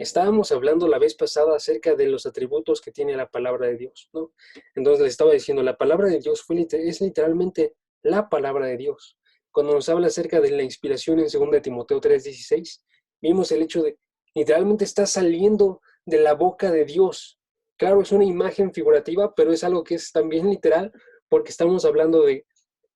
Estábamos hablando la vez pasada acerca de los atributos que tiene la palabra de Dios, ¿no? Entonces les estaba diciendo, la palabra de Dios es literalmente la palabra de Dios. Cuando nos habla acerca de la inspiración en 2 Timoteo 3:16, vimos el hecho de literalmente está saliendo de la boca de Dios. Claro, es una imagen figurativa, pero es algo que es también literal porque estamos hablando de,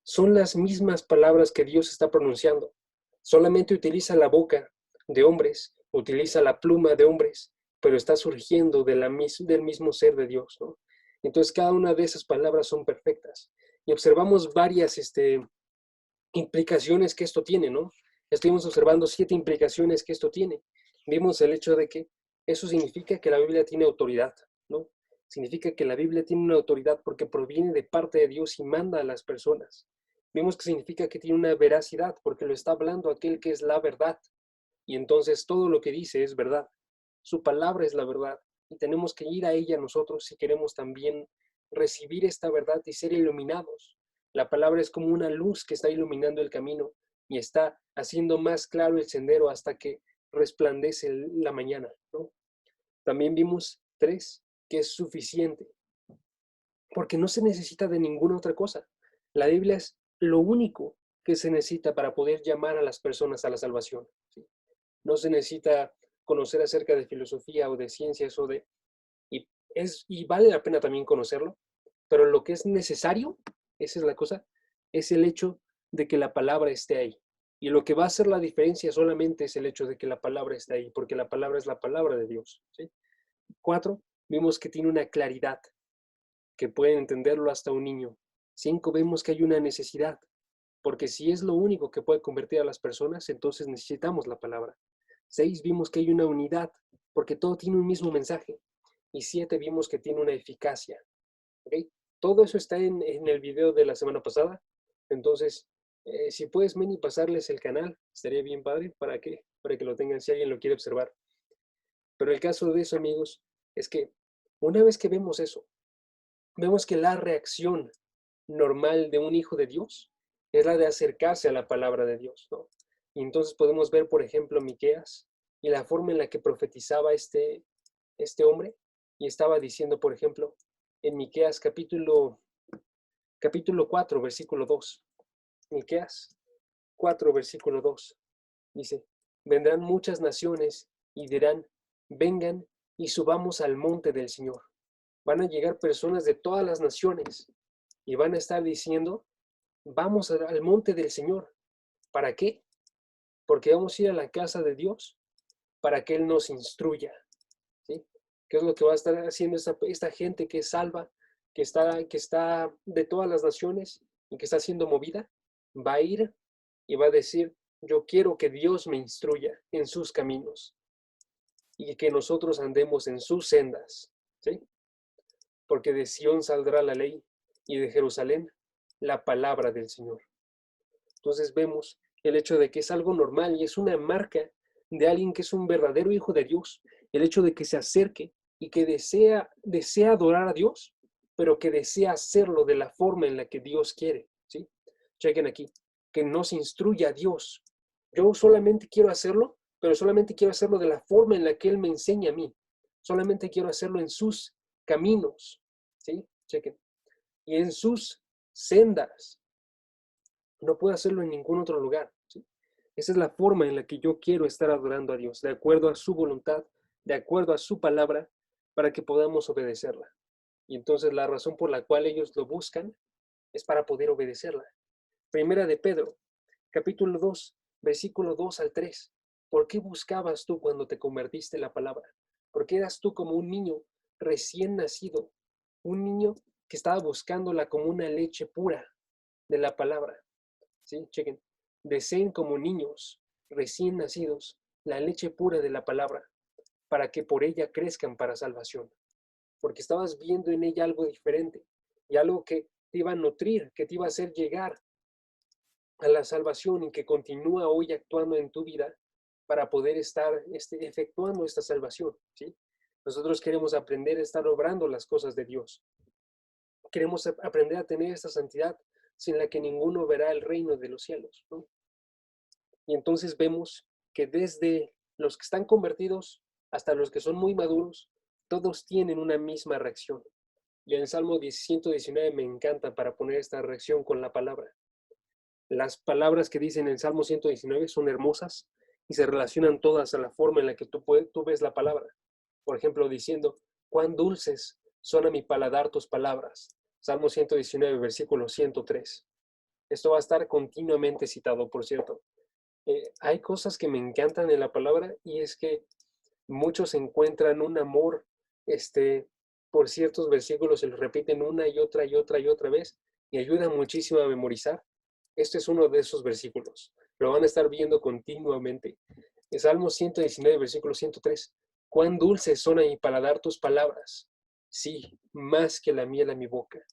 son las mismas palabras que Dios está pronunciando. Solamente utiliza la boca de hombres, utiliza la pluma de hombres, pero está surgiendo del mismo ser de Dios, ¿no? Entonces cada una de esas palabras son perfectas. Y observamos varias implicaciones que esto tiene, ¿no? Estuvimos observando 7 implicaciones que esto tiene. Vimos el hecho de que eso significa que la Biblia tiene autoridad, ¿no? Significa que la Biblia tiene una autoridad porque proviene de parte de Dios y manda a las personas. Vimos que significa que tiene una veracidad porque lo está hablando aquel que es la verdad. Y entonces todo lo que dice es verdad. Su palabra es la verdad. Y tenemos que ir a ella nosotros si queremos también recibir esta verdad y ser iluminados. La palabra es como una luz que está iluminando el camino y está haciendo más claro el sendero hasta que resplandece la mañana, ¿no? También vimos 3, que es suficiente, porque no se necesita de ninguna otra cosa. La Biblia es lo único que se necesita para poder llamar a las personas a la salvación, ¿sí? No se necesita conocer acerca de filosofía o de ciencias y, y vale la pena también conocerlo, pero lo que es necesario, esa es la cosa, es el hecho de que la palabra esté ahí. Y lo que va a hacer la diferencia solamente es el hecho de que la palabra esté ahí, porque la palabra es la palabra de Dios, ¿sí? 4, vimos que tiene una claridad, que puede entenderlo hasta un niño. 5, vemos que hay una necesidad, porque si es lo único que puede convertir a las personas, entonces necesitamos la palabra. 6, vimos que hay una unidad, porque todo tiene un mismo mensaje. Y 7, vimos que tiene una eficacia. ¿Okay? Todo eso está en el video de la semana pasada. Entonces, si puedes, Meni, pasarles el canal, estaría bien padre para que lo tengan si alguien lo quiere observar. Pero el caso de eso, amigos, es que una vez que vemos eso, vemos que la reacción normal de un hijo de Dios es la de acercarse a la palabra de Dios, ¿no? Y entonces podemos ver, por ejemplo, Miqueas y la forma en la que profetizaba este hombre y estaba diciendo, por ejemplo, en Miqueas capítulo 4, versículo 2. Miqueas 4, versículo 2. Dice, vendrán muchas naciones y dirán, vengan y subamos al monte del Señor. Van a llegar personas de todas las naciones y van a estar diciendo, vamos al monte del Señor. ¿Para qué? Porque vamos a ir a la casa de Dios para que Él nos instruya, ¿sí? ¿Qué es lo que va a estar haciendo esta gente que es salva, que está de todas las naciones y que está siendo movida? Va a ir y va a decir, yo quiero que Dios me instruya en sus caminos y que nosotros andemos en sus sendas, ¿sí? Porque de Sión saldrá la ley y de Jerusalén la palabra del Señor. Entonces vemos el hecho de que es algo normal y es una marca de alguien que es un verdadero hijo de Dios, el hecho de que se acerque y que desea adorar a Dios, pero que desea hacerlo de la forma en la que Dios quiere, ¿sí? Chequen aquí, que nos instruya a Dios. Yo solamente quiero hacerlo, pero solamente quiero hacerlo de la forma en la que Él me enseña a mí. Solamente quiero hacerlo en sus caminos, ¿sí? Chequen. Y en sus sendas. No puedo hacerlo en ningún otro lugar, ¿sí? Esa es la forma en la que yo quiero estar adorando a Dios, de acuerdo a su voluntad, de acuerdo a su palabra, para que podamos obedecerla. Y entonces la razón por la cual ellos lo buscan es para poder obedecerla. Primera de Pedro, capítulo 2, versículo 2 al 3. ¿Por qué buscabas tú cuando te convertiste en la palabra? Porque eras tú como un niño recién nacido, un niño que estaba buscándola como una leche pura de la palabra. ¿Sí? Chequen. Deseen como niños recién nacidos la leche pura de la palabra para que por ella crezcan para salvación. Porque estabas viendo en ella algo diferente y algo que te iba a nutrir, que te iba a hacer llegar a la salvación y que continúa hoy actuando en tu vida para poder estar efectuando esta salvación, ¿sí? Nosotros queremos aprender a estar obrando las cosas de Dios. Queremos aprender a tener esta santidad sin la que ninguno verá el reino de los cielos, ¿no? Y entonces vemos que desde los que están convertidos hasta los que son muy maduros, todos tienen una misma reacción. Y en el Salmo 119 me encanta para poner esta reacción con la palabra. Las palabras que dicen en el Salmo 119 son hermosas y se relacionan todas a la forma en la que tú ves la palabra. Por ejemplo, diciendo, cuán dulces son a mi paladar tus palabras. Salmo 119, versículo 103. Esto va a estar continuamente citado, por cierto. Hay cosas que me encantan en la palabra y es que muchos encuentran un amor por ciertos versículos, se los repiten una y otra y otra y otra vez y ayuda muchísimo a memorizar. Este es uno de esos versículos. Lo van a estar viendo continuamente. El Salmo 119, versículo 103. Cuán dulces son a mi paladar tus palabras. Sí, más que la miel a mi boca.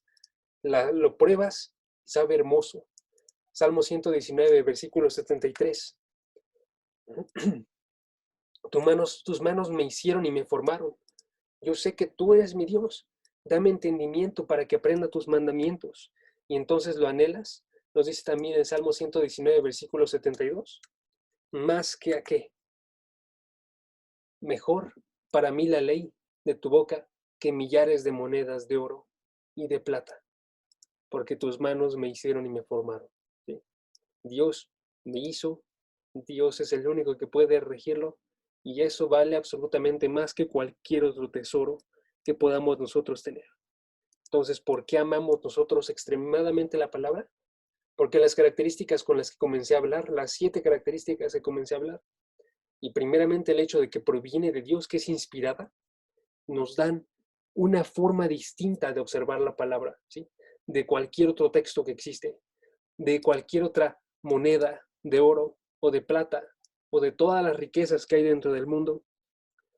Lo pruebas, sabe hermoso. Salmo 119, versículo 73. Tus manos me hicieron y me formaron. Yo sé que tú eres mi Dios. Dame entendimiento para que aprenda tus mandamientos. Y entonces lo anhelas. Nos dice también en Salmo 119, versículo 72. Más que a qué. Mejor para mí la ley de tu boca que millares de monedas de oro y de plata. Porque tus manos me hicieron y me formaron. ¿Sí? Dios me hizo. Dios es el único que puede regirlo. Y eso vale absolutamente más que cualquier otro tesoro que podamos nosotros tener. Entonces, ¿por qué amamos nosotros extremadamente la palabra? Porque las características con las que comencé a hablar, las 7 características que comencé a hablar, y primeramente el hecho de que proviene de Dios, que es inspirada, nos dan una forma distinta de observar la palabra, ¿sí? De cualquier otro texto que existe, de cualquier otra moneda de oro o de plata, o de todas las riquezas que hay dentro del mundo,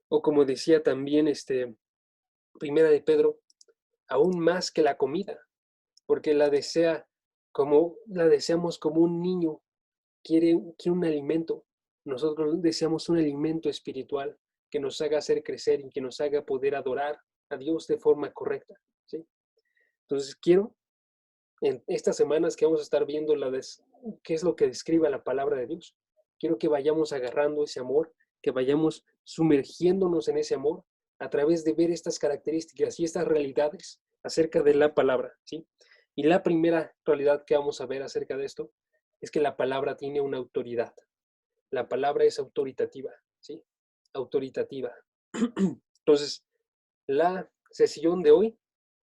o como decía también Primera de Pedro, aún más que la comida, porque la deseamos como un niño quiere un alimento. Nosotros deseamos un alimento espiritual que nos haga hacer crecer y que nos haga poder adorar a Dios de forma correcta, ¿sí? Entonces quiero, en estas semanas que vamos a estar viendo qué es lo que describe la palabra de Dios, quiero que vayamos agarrando ese amor, que vayamos sumergiéndonos en ese amor a través de ver estas características y estas realidades acerca de la palabra, ¿sí? Y la primera realidad que vamos a ver acerca de esto es que la palabra tiene una autoridad. La palabra es autoritativa, ¿sí? Autoritativa. Entonces, la sesión de hoy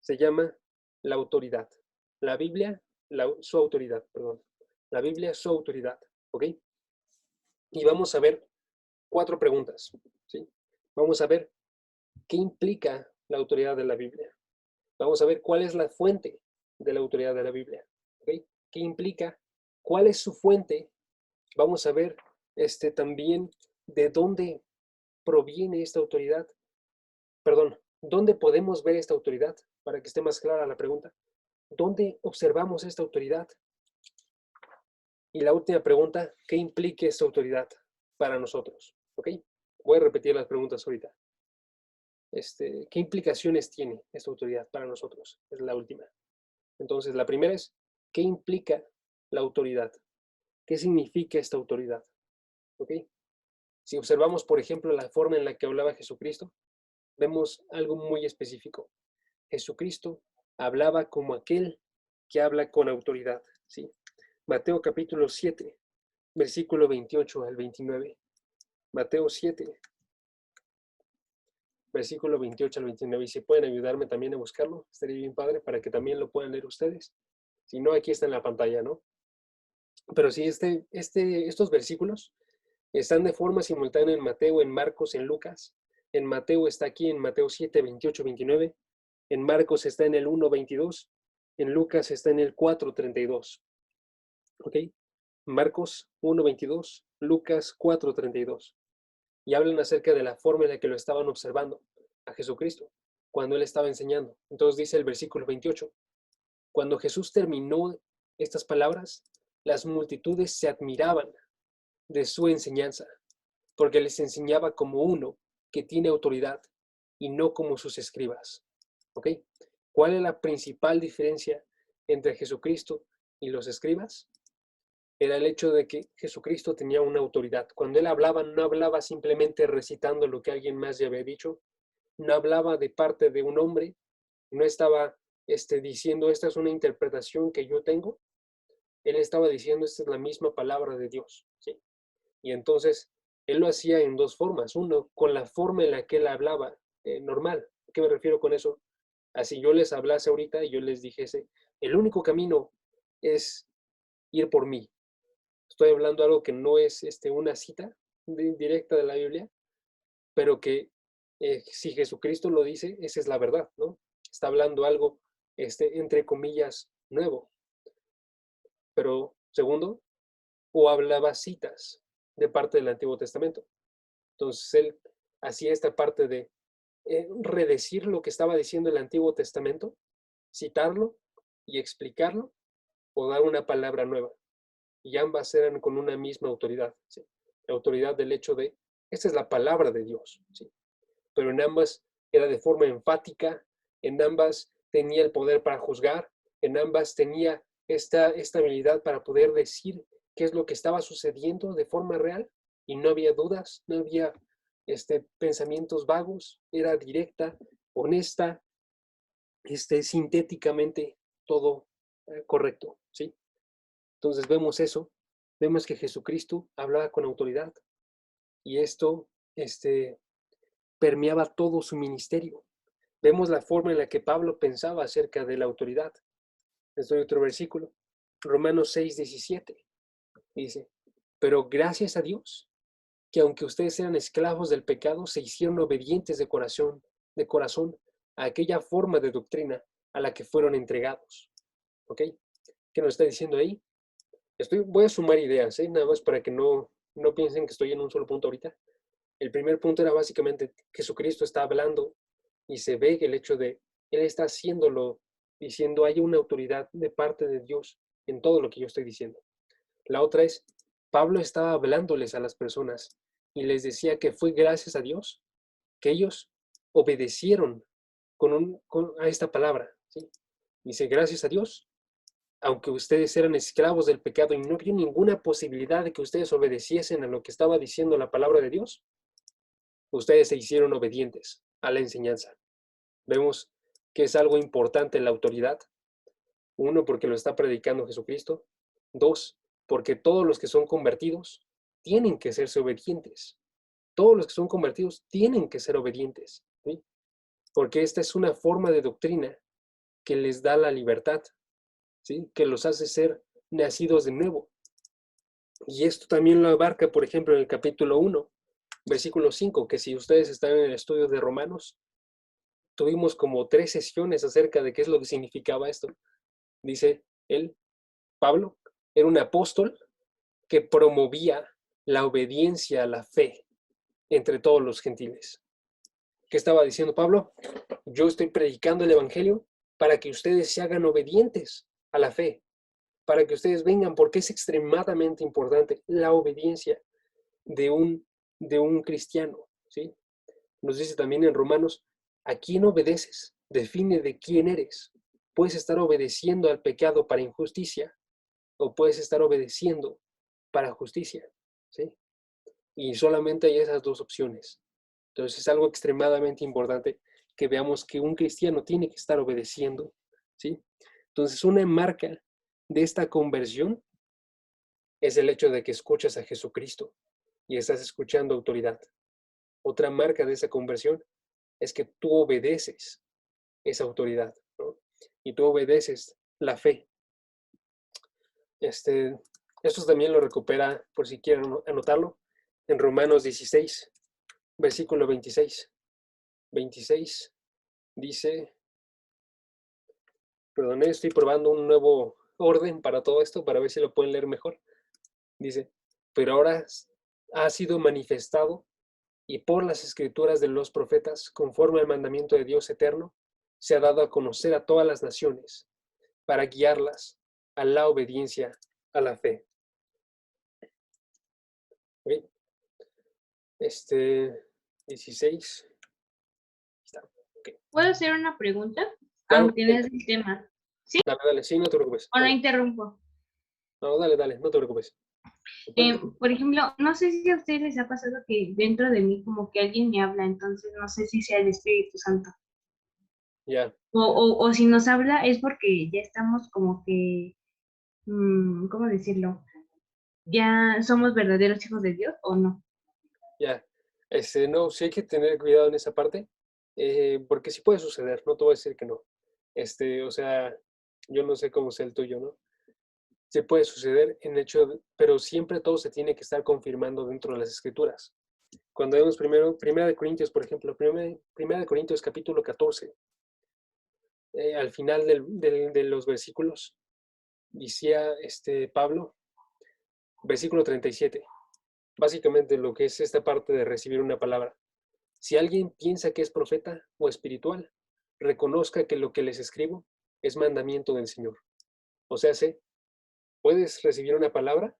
se llama la autoridad. La Biblia, su autoridad, perdón. La Biblia, su autoridad, ¿ok? Y vamos a ver 4 preguntas, ¿sí? Vamos a ver qué implica la autoridad de la Biblia. Vamos a ver cuál es la fuente de la autoridad de la Biblia, ¿ok? ¿Qué implica? ¿Cuál es su fuente? Vamos a ver también de dónde proviene esta autoridad. Perdón, ¿dónde podemos ver esta autoridad? Para que esté más clara la pregunta. ¿Dónde observamos esta autoridad? Y la última pregunta, ¿qué implica esta autoridad para nosotros? ¿Ok? Voy a repetir las preguntas ahorita. ¿Qué implicaciones tiene esta autoridad para nosotros? Es la última. Entonces, la primera es, ¿qué implica la autoridad? ¿Qué significa esta autoridad? ¿Ok? Si observamos, por ejemplo, la forma en la que hablaba Jesucristo, vemos algo muy específico. Jesucristo hablaba como aquel que habla con autoridad, ¿sí? Mateo capítulo 7, versículo 28 al 29. Mateo 7, versículo 28 al 29. Y si pueden ayudarme también a buscarlo, estaría bien padre para que también lo puedan leer ustedes. Si no, aquí está en la pantalla, ¿no? Pero sí, estos versículos están de forma simultánea en Mateo, en Marcos, en Lucas. En Mateo está aquí en Mateo 7, 28, 29. En Marcos está en el 1, 22. En Lucas está en el 4, 32. ¿Ok? Marcos 1, 22. Lucas 4, 32. Y hablan acerca de la forma en la que lo estaban observando a Jesucristo cuando él estaba enseñando. Entonces dice el versículo 28. Cuando Jesús terminó estas palabras, las multitudes se admiraban de su enseñanza, porque les enseñaba como uno que tiene autoridad y no como sus escribas. ¿Ok? ¿Cuál es la principal diferencia entre Jesucristo y los escribas? era el hecho de que Jesucristo tenía una autoridad. Cuando él hablaba, no hablaba simplemente recitando lo que alguien más ya había dicho, no hablaba de parte de un hombre, no estaba diciendo, esta es una interpretación que yo tengo. Él estaba diciendo, esta es la misma palabra de Dios, ¿sí? Y entonces, él lo hacía en dos formas. Uno, con la forma en la que él hablaba, normal. ¿A qué me refiero con eso? Así yo les hablase ahorita y yo les dijese, el único camino es ir por mí. Estoy hablando algo que no es una cita directa de la Biblia, pero que si Jesucristo lo dice, esa es la verdad, ¿no? Está hablando algo, entre comillas, nuevo. Pero segundo, o hablaba citas de parte del Antiguo Testamento. Entonces él hacía esta parte de redecir lo que estaba diciendo el Antiguo Testamento, citarlo y explicarlo, o dar una palabra nueva. Y ambas eran con una misma autoridad, ¿sí? La autoridad del hecho de, esta es la palabra de Dios, ¿sí? Pero en ambas era de forma enfática, en ambas tenía el poder para juzgar, en ambas tenía esta habilidad para poder decir qué es lo que estaba sucediendo de forma real, y no había dudas, no había pensamientos vagos, era directa, honesta, sintéticamente todo correcto, ¿sí? Entonces vemos eso, vemos que Jesucristo hablaba con autoridad, y esto permeaba todo su ministerio. Vemos la forma en la que Pablo pensaba acerca de la autoridad. Les doy otro versículo, Romanos 6:17. Dice, pero gracias a Dios, que aunque ustedes eran esclavos del pecado, se hicieron obedientes de corazón a aquella forma de doctrina a la que fueron entregados. ¿Ok? ¿Qué nos está diciendo ahí? Voy a sumar ideas, nada más para que no piensen que estoy en un solo punto ahorita. El primer punto era básicamente Jesucristo está hablando y se ve el hecho de Él está haciéndolo, diciendo hay una autoridad de parte de Dios en todo lo que yo estoy diciendo. La otra es, Pablo estaba hablándoles a las personas y les decía que fue gracias a Dios que ellos obedecieron a esta palabra, ¿sí? Dice, gracias a Dios, aunque ustedes eran esclavos del pecado y no había ninguna posibilidad de que ustedes obedeciesen a lo que estaba diciendo la palabra de Dios, ustedes se hicieron obedientes a la enseñanza. Vemos que es algo importante la autoridad. Uno, porque lo está predicando Jesucristo. Dos, porque todos los que son convertidos tienen que serse obedientes. Todos los que son convertidos tienen que ser obedientes, ¿sí? Porque esta es una forma de doctrina que les da la libertad, ¿sí? Que los hace ser nacidos de nuevo. Y esto también lo abarca, por ejemplo, en el capítulo 1, versículo 5, que si ustedes están en el estudio de Romanos, tuvimos como 3 sesiones acerca de qué es lo que significaba esto. Dice él, Pablo, era un apóstol que promovía la obediencia a la fe entre todos los gentiles. ¿Qué estaba diciendo Pablo? Yo estoy predicando el evangelio para que ustedes se hagan obedientes a la fe, para que ustedes vengan, porque es extremadamente importante la obediencia de un cristiano, ¿sí? Nos dice también en Romanos, ¿a quién obedeces? Define de quién eres. Puedes estar obedeciendo al pecado para injusticia, o puedes estar obedeciendo para justicia, ¿sí? Y solamente hay esas dos opciones. Entonces es algo extremadamente importante que veamos que un cristiano tiene que estar obedeciendo, ¿sí? Entonces una marca de esta conversión es el hecho de que escuchas a Jesucristo y estás escuchando autoridad. Otra marca de esa conversión es que tú obedeces esa autoridad, ¿no? Y tú obedeces la fe. Esto también lo recupera, por si quieren anotarlo, en Romanos 16, versículo 26. 26 dice, perdón, estoy probando un nuevo orden para todo esto, para ver si lo pueden leer mejor. Dice, pero ahora ha sido manifestado y por las escrituras de los profetas, conforme al mandamiento de Dios eterno, se ha dado a conocer a todas las naciones para guiarlas a la obediencia a la fe. ¿Okay? 16. Está. Okay. ¿Puedo hacer una pregunta? Claro, Aunque no es el tema. ¿Sí? dale, sí, no te preocupes. O no Dale. interrumpo. No, dale, dale, no te preocupes. ¿Te puedes repetir? Por ejemplo, no sé si a ustedes les ha pasado que dentro de mí como que alguien me habla, entonces no sé si sea el Espíritu Santo. Ya, O si nos habla es porque ya estamos como que, ¿cómo decirlo? ¿Ya somos verdaderos hijos de Dios o no? ya. No, sí hay que tener cuidado en esa parte, porque sí puede suceder, no te voy a decir que no. O sea, yo no sé cómo sea el tuyo, ¿no? Sí puede suceder pero siempre todo se tiene que estar confirmando dentro de las escrituras. Cuando vemos Primera de Corintios, por ejemplo, Primera de Corintios capítulo 14, al final de los versículos, decía Pablo, versículo 37, básicamente lo que es esta parte de recibir una palabra. Si alguien piensa que es profeta o espiritual, reconozca que lo que les escribo es mandamiento del Señor. O sea, puedes recibir una palabra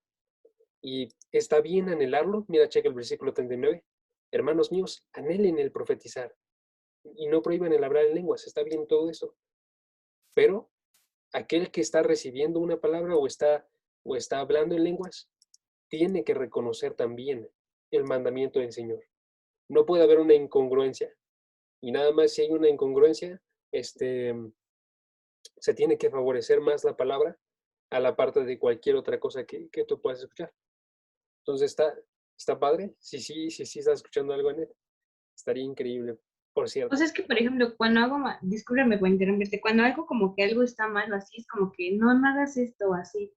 y está bien anhelarlo. Mira, checa el versículo 39. Hermanos míos, anhelen el profetizar y no prohíban el hablar en lenguas. Está bien todo eso. Pero aquel que está recibiendo una palabra o está hablando en lenguas, tiene que reconocer también el mandamiento del Señor. No puede haber una incongruencia. Y nada más si hay una incongruencia, se tiene que favorecer más la palabra a la parte de cualquier otra cosa que tú puedas escuchar. Entonces está padre. Sí, estás escuchando algo en él. Estaría increíble, por O sea, cierto. es que, por ejemplo, cuando hago, discúlpame por interrumpirte, cuando algo como que algo está mal o así, es como que no, no hagas esto o así,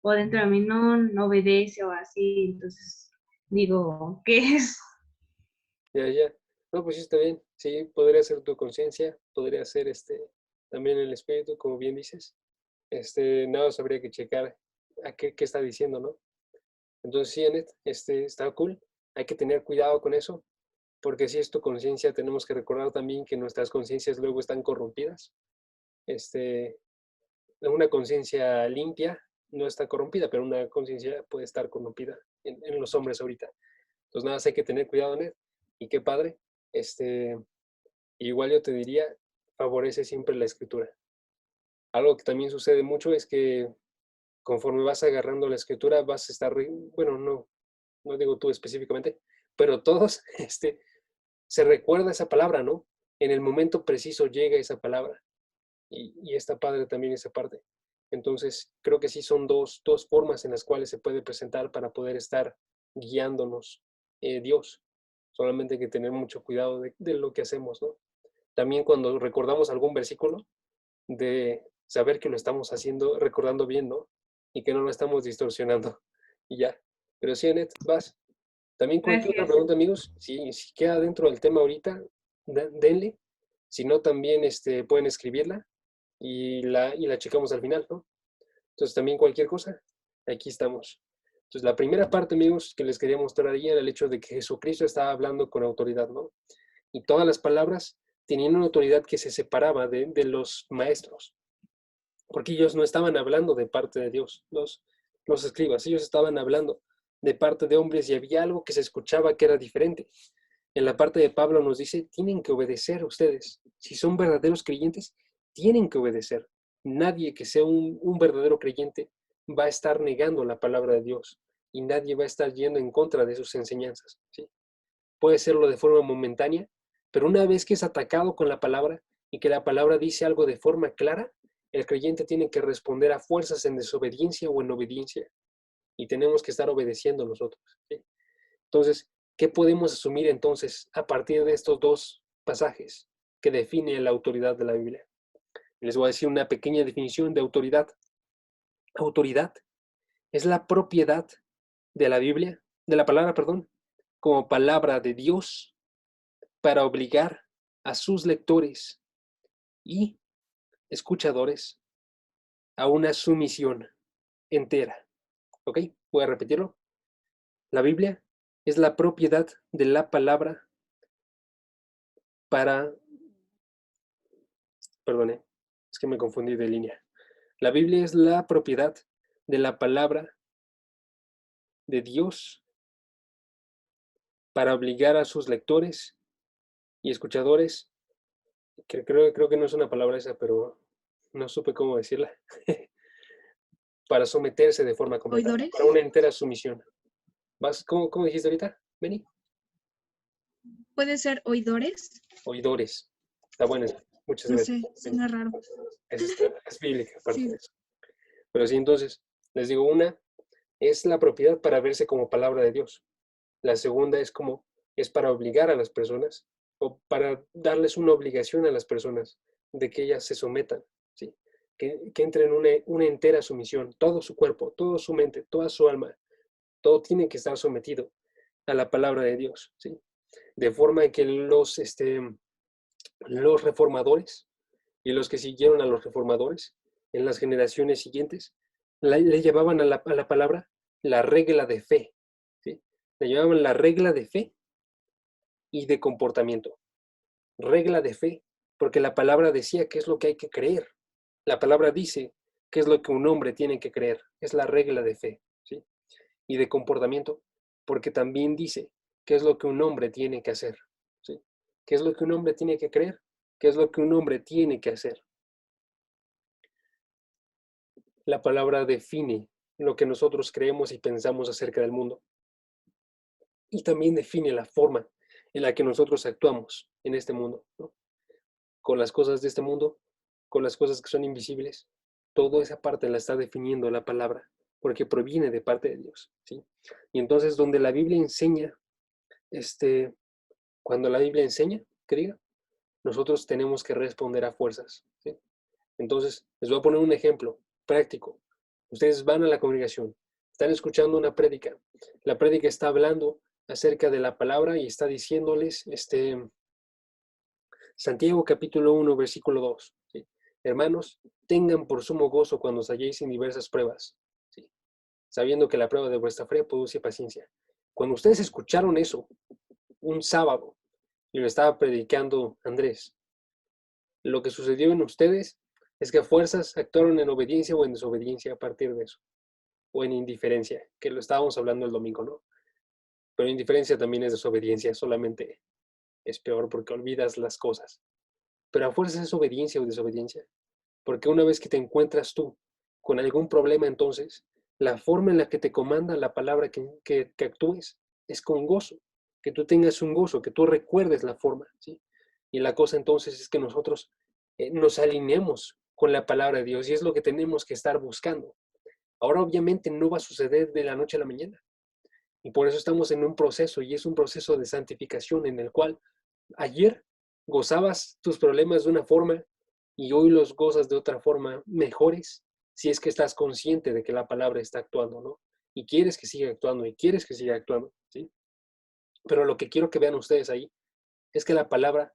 o dentro de mí no, no obedece o así, entonces digo, ¿qué es? Ya, ya. No, pues sí está bien. Sí, podría ser tu conciencia, podría ser también el espíritu, como bien dices. Nada más habría que checar a qué está diciendo, ¿no? Entonces sí, Anet, está cool. Hay que tener cuidado con eso, porque si es tu conciencia, tenemos que recordar también que nuestras conciencias luego están corrompidas. Este, una conciencia limpia no está corrompida, pero una conciencia puede estar corrompida en los hombres ahorita. Entonces nada, más hay que tener cuidado, Anet. Y qué padre. Este, Igual yo te diría, favorece siempre la escritura. Algo que también sucede mucho es que conforme vas agarrando la escritura, vas a estar, bueno, no digo tú específicamente, pero todos, se recuerda esa palabra, ¿no? En el momento preciso llega esa palabra y está padre también esa parte. Entonces, creo que sí son dos formas en las cuales se puede presentar para poder estar guiándonos Dios. Solamente hay que tener mucho cuidado de lo que hacemos, ¿no? También cuando recordamos algún versículo, de saber que lo estamos haciendo, recordando bien, ¿no? Y que no lo estamos distorsionando. Y ya. Pero sí, Anet, vas. También cualquier otra Gracias. pregunta, amigos, si queda dentro del tema ahorita, denle. Si no, también pueden escribirla y la checamos al final, ¿no? Entonces, también cualquier cosa, aquí estamos. Entonces, la primera parte, amigos, que les quería mostrar ahí era el hecho de que Jesucristo estaba hablando con autoridad, ¿no? Y todas las palabras tenían una autoridad que se separaba de los maestros, porque ellos no estaban hablando de parte de Dios, los escribas, ellos estaban hablando de parte de hombres y había algo que se escuchaba que era diferente. En la parte de Pablo nos dice, tienen que obedecer ustedes. Si son verdaderos creyentes, tienen que obedecer. Nadie que sea un verdadero creyente va a estar negando la palabra de Dios y nadie va a estar yendo en contra de sus enseñanzas. ¿Sí? Puede serlo de forma momentánea, pero una vez que es atacado con la palabra y que la palabra dice algo de forma clara, el creyente tiene que responder a fuerzas en desobediencia o en obediencia y tenemos que estar obedeciendo nosotros. ¿Sí? Entonces, ¿qué podemos asumir entonces a partir de estos dos pasajes que definen la autoridad de la Biblia? Les voy a decir una pequeña definición de autoridad. Autoridad es la propiedad de la Biblia, de la palabra, perdón, como palabra de Dios para obligar a sus lectores y escuchadores a una sumisión entera. ¿Ok? Voy a repetirlo. La Biblia es la propiedad de la palabra para... Perdone, es que me confundí de línea. La Biblia es la propiedad de la palabra de Dios para obligar a sus lectores y escuchadores, que creo que no es una palabra esa, pero no supe cómo decirla, para someterse de forma completa, ¿Oidores? para una entera sumisión. ¿Cómo dijiste ahorita, Benny? ¿Puede ser oidores? Oidores. Está bueno. Muchas No gracias, sé, Benny. suena raro. Es bíblica, aparte Sí. de eso. Pero sí, entonces, les digo, una es la propiedad para verse como palabra de Dios. La segunda es para obligar a las personas o para darles una obligación a las personas de que ellas se sometan, ¿sí? Que entren en una entera sumisión, todo su cuerpo, toda su mente, toda su alma, todo tiene que estar sometido a la palabra de Dios, ¿sí? De forma que los reformadores y los que siguieron a los reformadores en las generaciones siguientes le llevaban a la palabra la regla de fe, ¿sí? Le llamaban la regla de fe y de comportamiento. Regla de fe, porque la palabra decía qué es lo que hay que creer. La palabra dice qué es lo que un hombre tiene que creer. Es la regla de fe, ¿sí? Y de comportamiento, porque también dice qué es lo que un hombre tiene que hacer, ¿sí? ¿Qué es lo que un hombre tiene que creer? ¿Qué es lo que un hombre tiene que hacer? La palabra define lo que nosotros creemos y pensamos acerca del mundo. Y también define la forma en la que nosotros actuamos en este mundo, ¿no? Con las cosas de este mundo, con las cosas que son invisibles. Toda esa parte la está definiendo la palabra, porque proviene de parte de Dios, ¿sí? Y entonces, donde la Biblia enseña, cuando la Biblia enseña, que diga, nosotros tenemos que responder a fuerzas, ¿sí? Entonces, les voy a poner un ejemplo práctico. Ustedes van a la congregación, están escuchando una prédica. La prédica está hablando acerca de la palabra y está diciéndoles, Santiago capítulo 1, versículo 2. ¿Sí? Hermanos, tengan por sumo gozo cuando os halléis en diversas pruebas, ¿sí? Sabiendo que la prueba de vuestra fe produce paciencia. Cuando ustedes escucharon eso, un sábado, y lo estaba predicando Andrés, lo que sucedió en ustedes es que a fuerzas actuaron en obediencia o en desobediencia a partir de eso, o en indiferencia, que lo estábamos hablando el domingo, ¿no? Pero indiferencia también es desobediencia, solamente es peor porque olvidas las cosas. Pero a fuerzas es obediencia o desobediencia, porque una vez que te encuentras tú con algún problema, entonces, la forma en la que te comanda la palabra que actúes es con gozo, que tú tengas un gozo, que tú recuerdes la forma, ¿sí? Y la cosa entonces es que nosotros nos alineemos con la palabra de Dios y es lo que tenemos que estar buscando. Ahora obviamente no va a suceder de la noche a la mañana y por eso estamos en un proceso y es un proceso de santificación en el cual ayer gozabas tus problemas de una forma y hoy los gozas de otra forma mejores si es que estás consciente de que la palabra está actuando, ¿no? Y quieres que siga actuando y quieres que siga actuando, ¿sí? Pero lo que quiero que vean ustedes ahí es que la palabra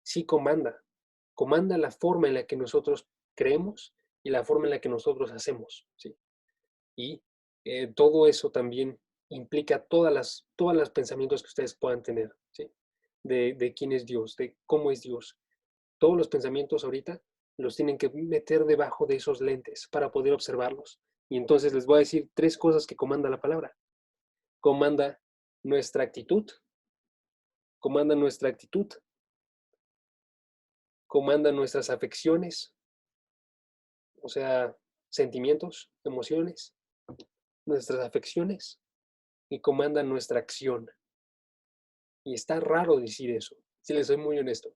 sí comanda la forma en la que nosotros creemos y la forma en la que nosotros hacemos, ¿sí? Y todo eso también implica todas las pensamientos que ustedes puedan tener, ¿sí? De quién es Dios, de cómo es Dios. Todos los pensamientos ahorita los tienen que meter debajo de esos lentes para poder observarlos. Y entonces les voy a decir tres cosas que comanda la palabra. Comanda nuestra actitud, comanda nuestra actitud, comanda nuestras afecciones, o sea, sentimientos, emociones, nuestras afecciones y comanda nuestra acción. Y está raro decir eso, si les soy muy honesto.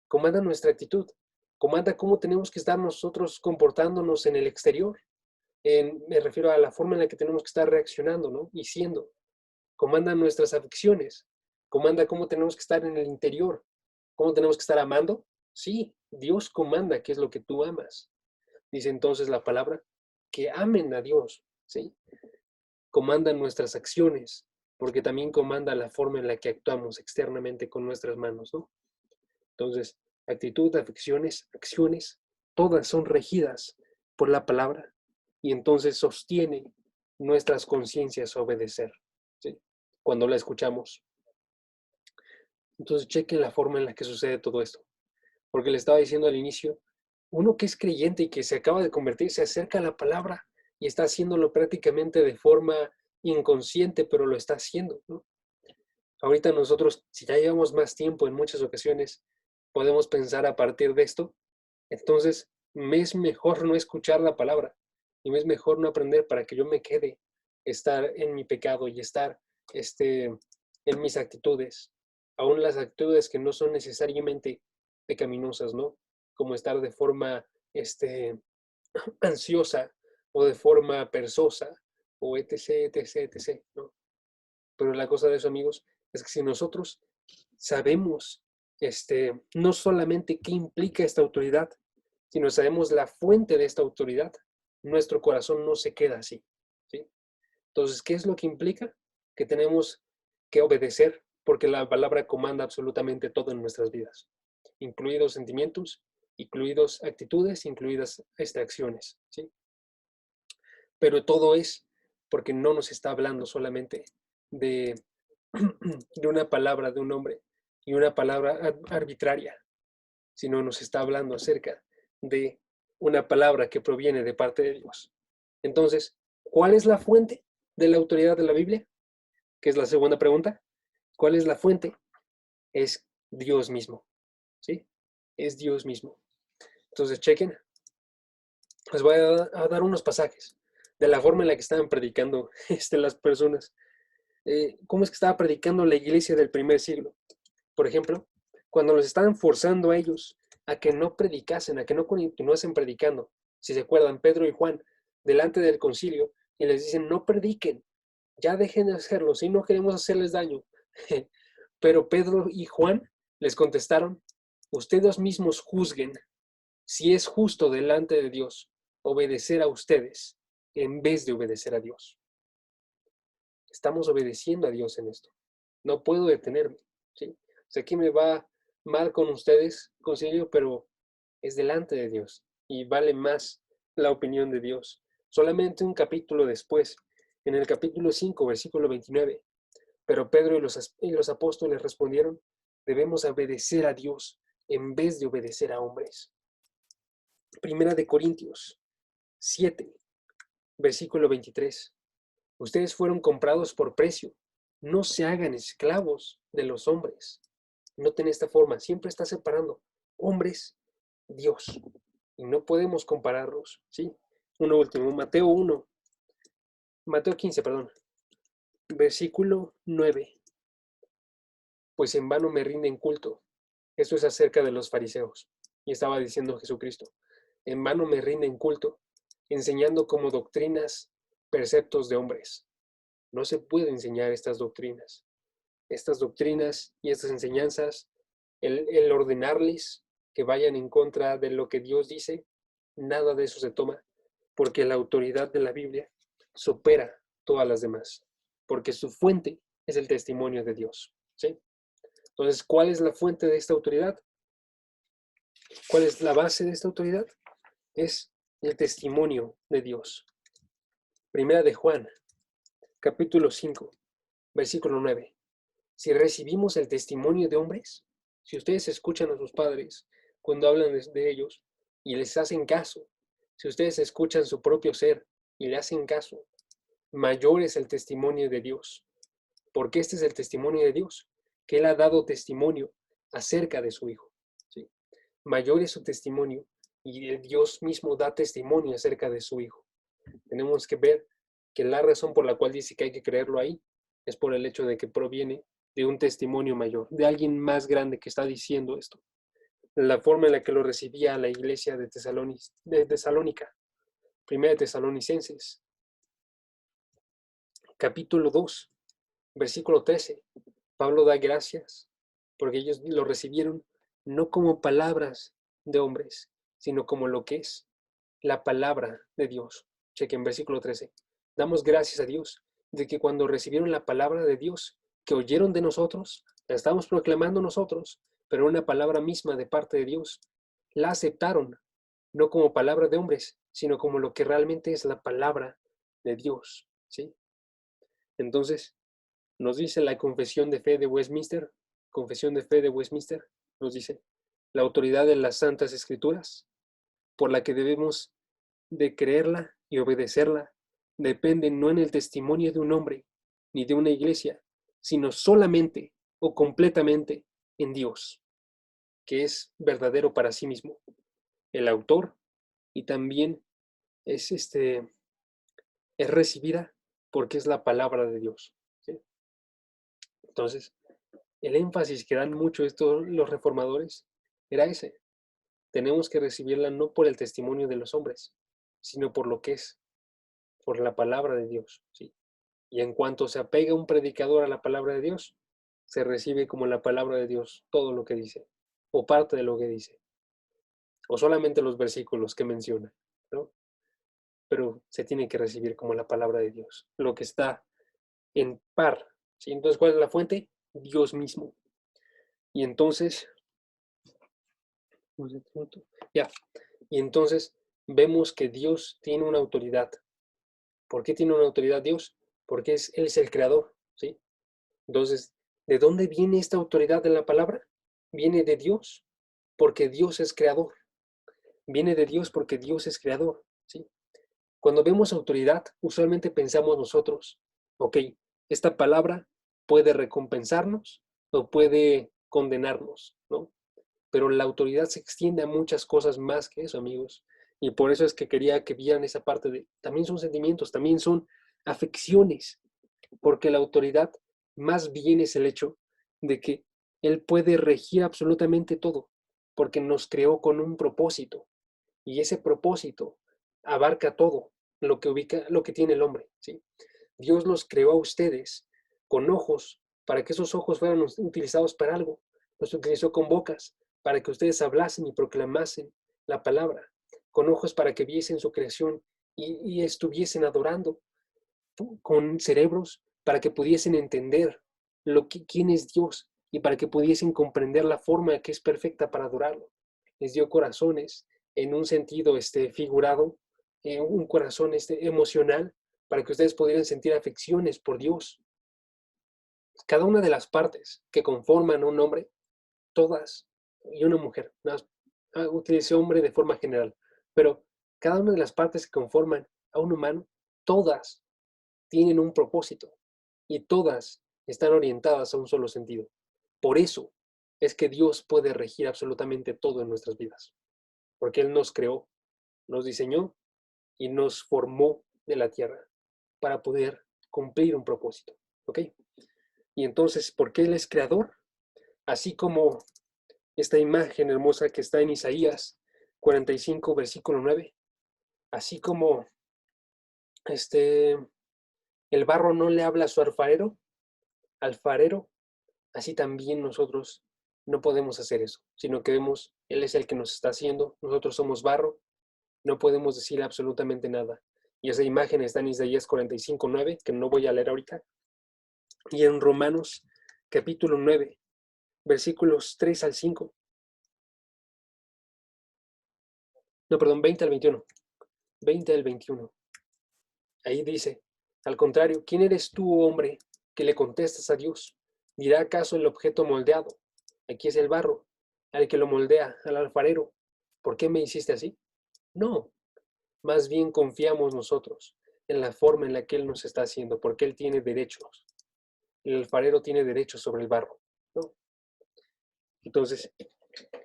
Comanda nuestra actitud, comanda cómo tenemos que estar nosotros comportándonos en el exterior. Me refiero a la forma en la que tenemos que estar reaccionando, ¿no? Y siendo. Comanda nuestras afecciones, comanda cómo tenemos que estar en el interior, cómo tenemos que estar amando. Sí, Dios comanda qué es lo que tú amas. Dice entonces la palabra, que amen a Dios, ¿sí? Comanda nuestras acciones, porque también comanda la forma en la que actuamos externamente con nuestras manos, ¿no? Entonces, actitud, afecciones, acciones, todas son regidas por la palabra y entonces sostiene nuestras conciencias a obedecer, ¿sí? Cuando la escuchamos. Entonces, chequen la forma en la que sucede todo esto. Porque le estaba diciendo al inicio, uno que es creyente y que se acaba de convertir, se acerca a la palabra y está haciéndolo prácticamente de forma inconsciente, pero lo está haciendo, ¿no? Ahorita nosotros, si ya llevamos más tiempo en muchas ocasiones, podemos pensar a partir de esto, entonces me es mejor no escuchar la palabra, Y me es mejor no aprender para que yo me quede estar en mi pecado y estar en mis actitudes, aún las actitudes que no son necesariamente pecaminosas, ¿no? Como estar de forma ansiosa o de forma perezosa o etc, etc, etc, ¿no? Pero la cosa de eso, amigos, es que si nosotros sabemos no solamente qué implica esta autoridad, sino sabemos la fuente de esta autoridad, nuestro corazón no se queda así, ¿sí? Entonces, ¿qué es lo que implica? Que tenemos que obedecer, porque la palabra comanda absolutamente todo en nuestras vidas, incluidos sentimientos, incluidos actitudes, incluidas acciones, ¿sí? Pero todo es porque no nos está hablando solamente de, de una palabra de un hombre y una palabra arbitraria, sino nos está hablando acerca de una palabra que proviene de parte de Dios. Entonces, ¿cuál es la fuente de la autoridad de la Biblia? Que es la segunda pregunta. ¿Cuál es la fuente? Es Dios mismo, ¿sí? Es Dios mismo. Entonces, chequen. Les voy a dar unos pasajes de la forma en la que estaban predicando las personas. ¿Cómo es que estaba predicando la iglesia del primer siglo? Por ejemplo, cuando los estaban forzando a ellos a que no predicasen, a que no continuasen predicando. Si se acuerdan, Pedro y Juan, delante del concilio, y les dicen, no prediquen, ya dejen de hacerlo, si no queremos hacerles daño. Pero Pedro y Juan les contestaron, ustedes mismos juzguen si es justo delante de Dios obedecer a ustedes en vez de obedecer a Dios. Estamos obedeciendo a Dios en esto. No puedo detenerme, ¿sí? O sea, aquí me va mal con ustedes, concilio, pero es delante de Dios y vale más la opinión de Dios. Solamente un capítulo después, en el capítulo 5, versículo 29, pero Pedro y los apóstoles respondieron, debemos obedecer a Dios en vez de obedecer a hombres. Primera de Corintios 7, versículo 23. Ustedes fueron comprados por precio. No se hagan esclavos de los hombres. Noten esta forma, siempre está separando hombres, Dios. Y no podemos compararlos, ¿sí? Uno último, Mateo 15, perdón, versículo 9. Pues en vano me rinden culto. Esto es acerca de los fariseos. Y estaba diciendo Jesucristo. En vano me rinden culto, enseñando como doctrinas preceptos de hombres. No se puede enseñar estas doctrinas. Estas doctrinas y estas enseñanzas, el ordenarles que vayan en contra de lo que Dios dice, nada de eso se toma, porque la autoridad de la Biblia supera todas las demás, porque su fuente es el testimonio de Dios, ¿sí? Entonces, ¿cuál es la fuente de esta autoridad? ¿Cuál es la base de esta autoridad? Es el testimonio de Dios. Primera de Juan, capítulo 5, versículo 9. Si recibimos el testimonio de hombres, si ustedes escuchan a sus padres cuando hablan de ellos y les hacen caso, si ustedes escuchan su propio ser y le hacen caso, mayor es el testimonio de Dios. Porque este es el testimonio de Dios, que Él ha dado testimonio acerca de su Hijo, ¿sí? Mayor es su testimonio y Dios mismo da testimonio acerca de su Hijo. Tenemos que ver que la razón por la cual dice que hay que creerlo ahí es por el hecho de que proviene de un testimonio mayor, de alguien más grande que está diciendo esto. La forma en la que lo recibía la iglesia de Tesalónica, Primera de Tesalonicenses, capítulo 2, versículo 13. Pablo da gracias porque ellos lo recibieron no como palabras de hombres, sino como lo que es la palabra de Dios. Chequen versículo 13. Damos gracias a Dios de que cuando recibieron la palabra de Dios, que oyeron de nosotros, la estamos proclamando nosotros, pero una palabra misma de parte de Dios, la aceptaron, no como palabra de hombres, sino como lo que realmente es la palabra de Dios, ¿sí? Entonces, nos dice la Confesión de Fe de Westminster, nos dice, la autoridad de las Santas Escrituras, por la que debemos de creerla y obedecerla, depende no en el testimonio de un hombre ni de una iglesia, sino solamente o completamente en Dios, que es verdadero para sí mismo, el autor y también es, es recibida porque es la palabra de Dios, ¿sí? Entonces, el énfasis que dan mucho estos los reformadores era ese. Tenemos que recibirla no por el testimonio de los hombres, sino por lo que es, por la palabra de Dios, ¿sí? Y en cuanto se apega un predicador a la palabra de Dios, se recibe como la palabra de Dios todo lo que dice, o parte de lo que dice, o solamente los versículos que menciona, ¿no? Pero se tiene que recibir como la palabra de Dios, lo que está en par, ¿sí? Entonces, ¿cuál es la fuente? Dios mismo. Y entonces, ya, y entonces vemos que Dios tiene una autoridad. ¿Por qué tiene una autoridad Dios? Porque Él es el creador, ¿sí? Entonces, ¿de dónde viene esta autoridad de la palabra? Viene de Dios, porque Dios es creador. Viene de Dios porque Dios es creador, ¿sí? Cuando vemos autoridad, usualmente pensamos nosotros, ok, esta palabra puede recompensarnos o puede condenarnos, ¿no? Pero la autoridad se extiende a muchas cosas más que eso, amigos. Y por eso es que quería que vieran esa parte de, también son sentimientos, también son afecciones, porque la autoridad más bien es el hecho de que Él puede regir absolutamente todo, porque nos creó con un propósito, y ese propósito abarca todo lo que ubica, lo que tiene el hombre, ¿sí? Dios los creó a ustedes con ojos, para que esos ojos fueran utilizados para algo. Los utilizó con bocas, para que ustedes hablasen y proclamasen la palabra, con ojos para que viesen su creación y estuviesen adorando, con cerebros para que pudiesen entender quién es Dios y para que pudiesen comprender la forma que es perfecta para adorarlo. Les dio corazones en un sentido figurado, un corazón emocional, para que ustedes pudieran sentir afecciones por Dios. Cada una de las partes que conforman un hombre, todas, y una mujer, utilicé hombre de forma general, pero cada una de las partes que conforman a un humano, todas tienen un propósito y todas están orientadas a un solo sentido. Por eso es que Dios puede regir absolutamente todo en nuestras vidas, porque Él nos creó, nos diseñó y nos formó de la tierra para poder cumplir un propósito. ¿Ok? Y entonces, ¿por qué Él es creador? Así como esta imagen hermosa que está en Isaías 45, versículo 9, así como el barro no le habla a su alfarero, así también nosotros no podemos hacer eso, sino que vemos, Él es el que nos está haciendo, nosotros somos barro, no podemos decir absolutamente nada. Y esa imagen está en Isaías 45:9, que no voy a leer ahorita, y en Romanos capítulo 9, versículos 3 al 5. No, perdón, 20 al 21. 20 al 21. Ahí dice, al contrario, ¿quién eres tú, hombre, que le contestas a Dios? ¿Dirá acaso el objeto moldeado? Aquí es el barro, al que lo moldea, al alfarero. ¿Por qué me hiciste así? No, más bien confiamos nosotros en la forma en la que Él nos está haciendo, porque Él tiene derechos. El alfarero tiene derechos sobre el barro, ¿no? Entonces,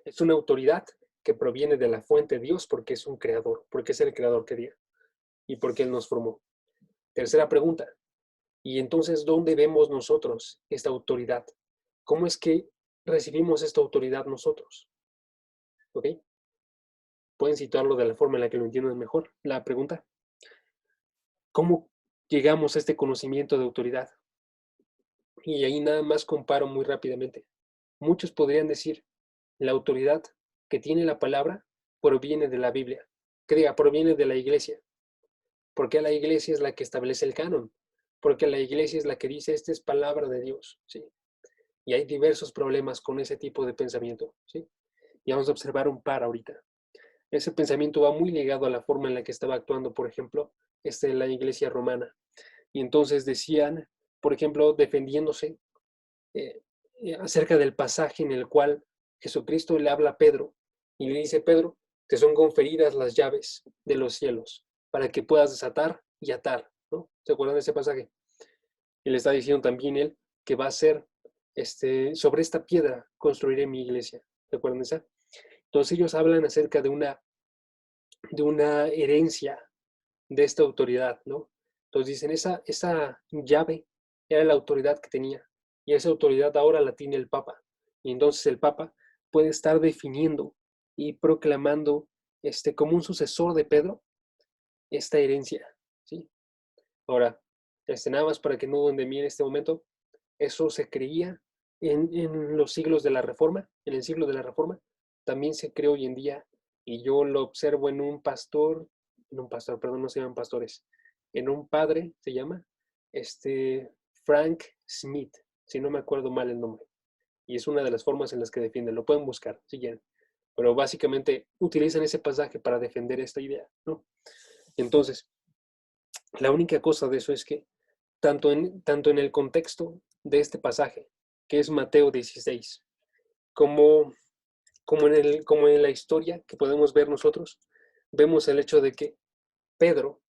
es una autoridad que proviene de la fuente de Dios porque es un creador, porque es el creador que dio y porque Él nos formó. Tercera pregunta. ¿Y entonces dónde vemos nosotros esta autoridad? ¿Cómo es que recibimos esta autoridad nosotros? ¿Ok? Pueden situarlo de la forma en la que lo entiendan mejor. La pregunta, ¿cómo llegamos a este conocimiento de autoridad? Y ahí nada más comparo muy rápidamente. Muchos podrían decir, la autoridad que tiene la palabra proviene de la Biblia, que diga, proviene de la iglesia, porque la iglesia es la que establece el canon, porque la iglesia es la que dice, esta es palabra de Dios, ¿sí? Y hay diversos problemas con ese tipo de pensamiento, ¿sí? Y vamos a observar un par ahorita. Ese pensamiento va muy ligado a la forma en la que estaba actuando, por ejemplo, la iglesia romana. Y entonces decían, por ejemplo, defendiéndose acerca del pasaje en el cual Jesucristo le habla a Pedro y le dice, Pedro, te son conferidas las llaves de los cielos para que puedas desatar y atar, ¿no? ¿Se acuerdan de ese pasaje? Y le está diciendo también él que va a ser, sobre esta piedra construiré mi iglesia. ¿Se acuerdan de esa? Entonces ellos hablan acerca de una herencia de esta autoridad, ¿no? Entonces dicen, esa llave era la autoridad que tenía, y esa autoridad ahora la tiene el Papa. Y entonces el Papa puede estar definiendo y proclamando como un sucesor de Pedro esta herencia, ¿sí? Ahora, nada más para que no duden de mí en este momento, eso se creía en los siglos de la Reforma, en el siglo de la Reforma, también se cree hoy en día, y yo lo observo en un pastor, perdón, no se llaman pastores, en un padre, se llama, Frank Smith, si no me acuerdo mal el nombre, y es una de las formas en las que defienden, lo pueden buscar si quieren, pero básicamente utilizan ese pasaje para defender esta idea, ¿no? Entonces, la única cosa de eso es que tanto en el contexto de este pasaje, que es Mateo 16, como en la historia que podemos ver nosotros, vemos el hecho de que Pedro,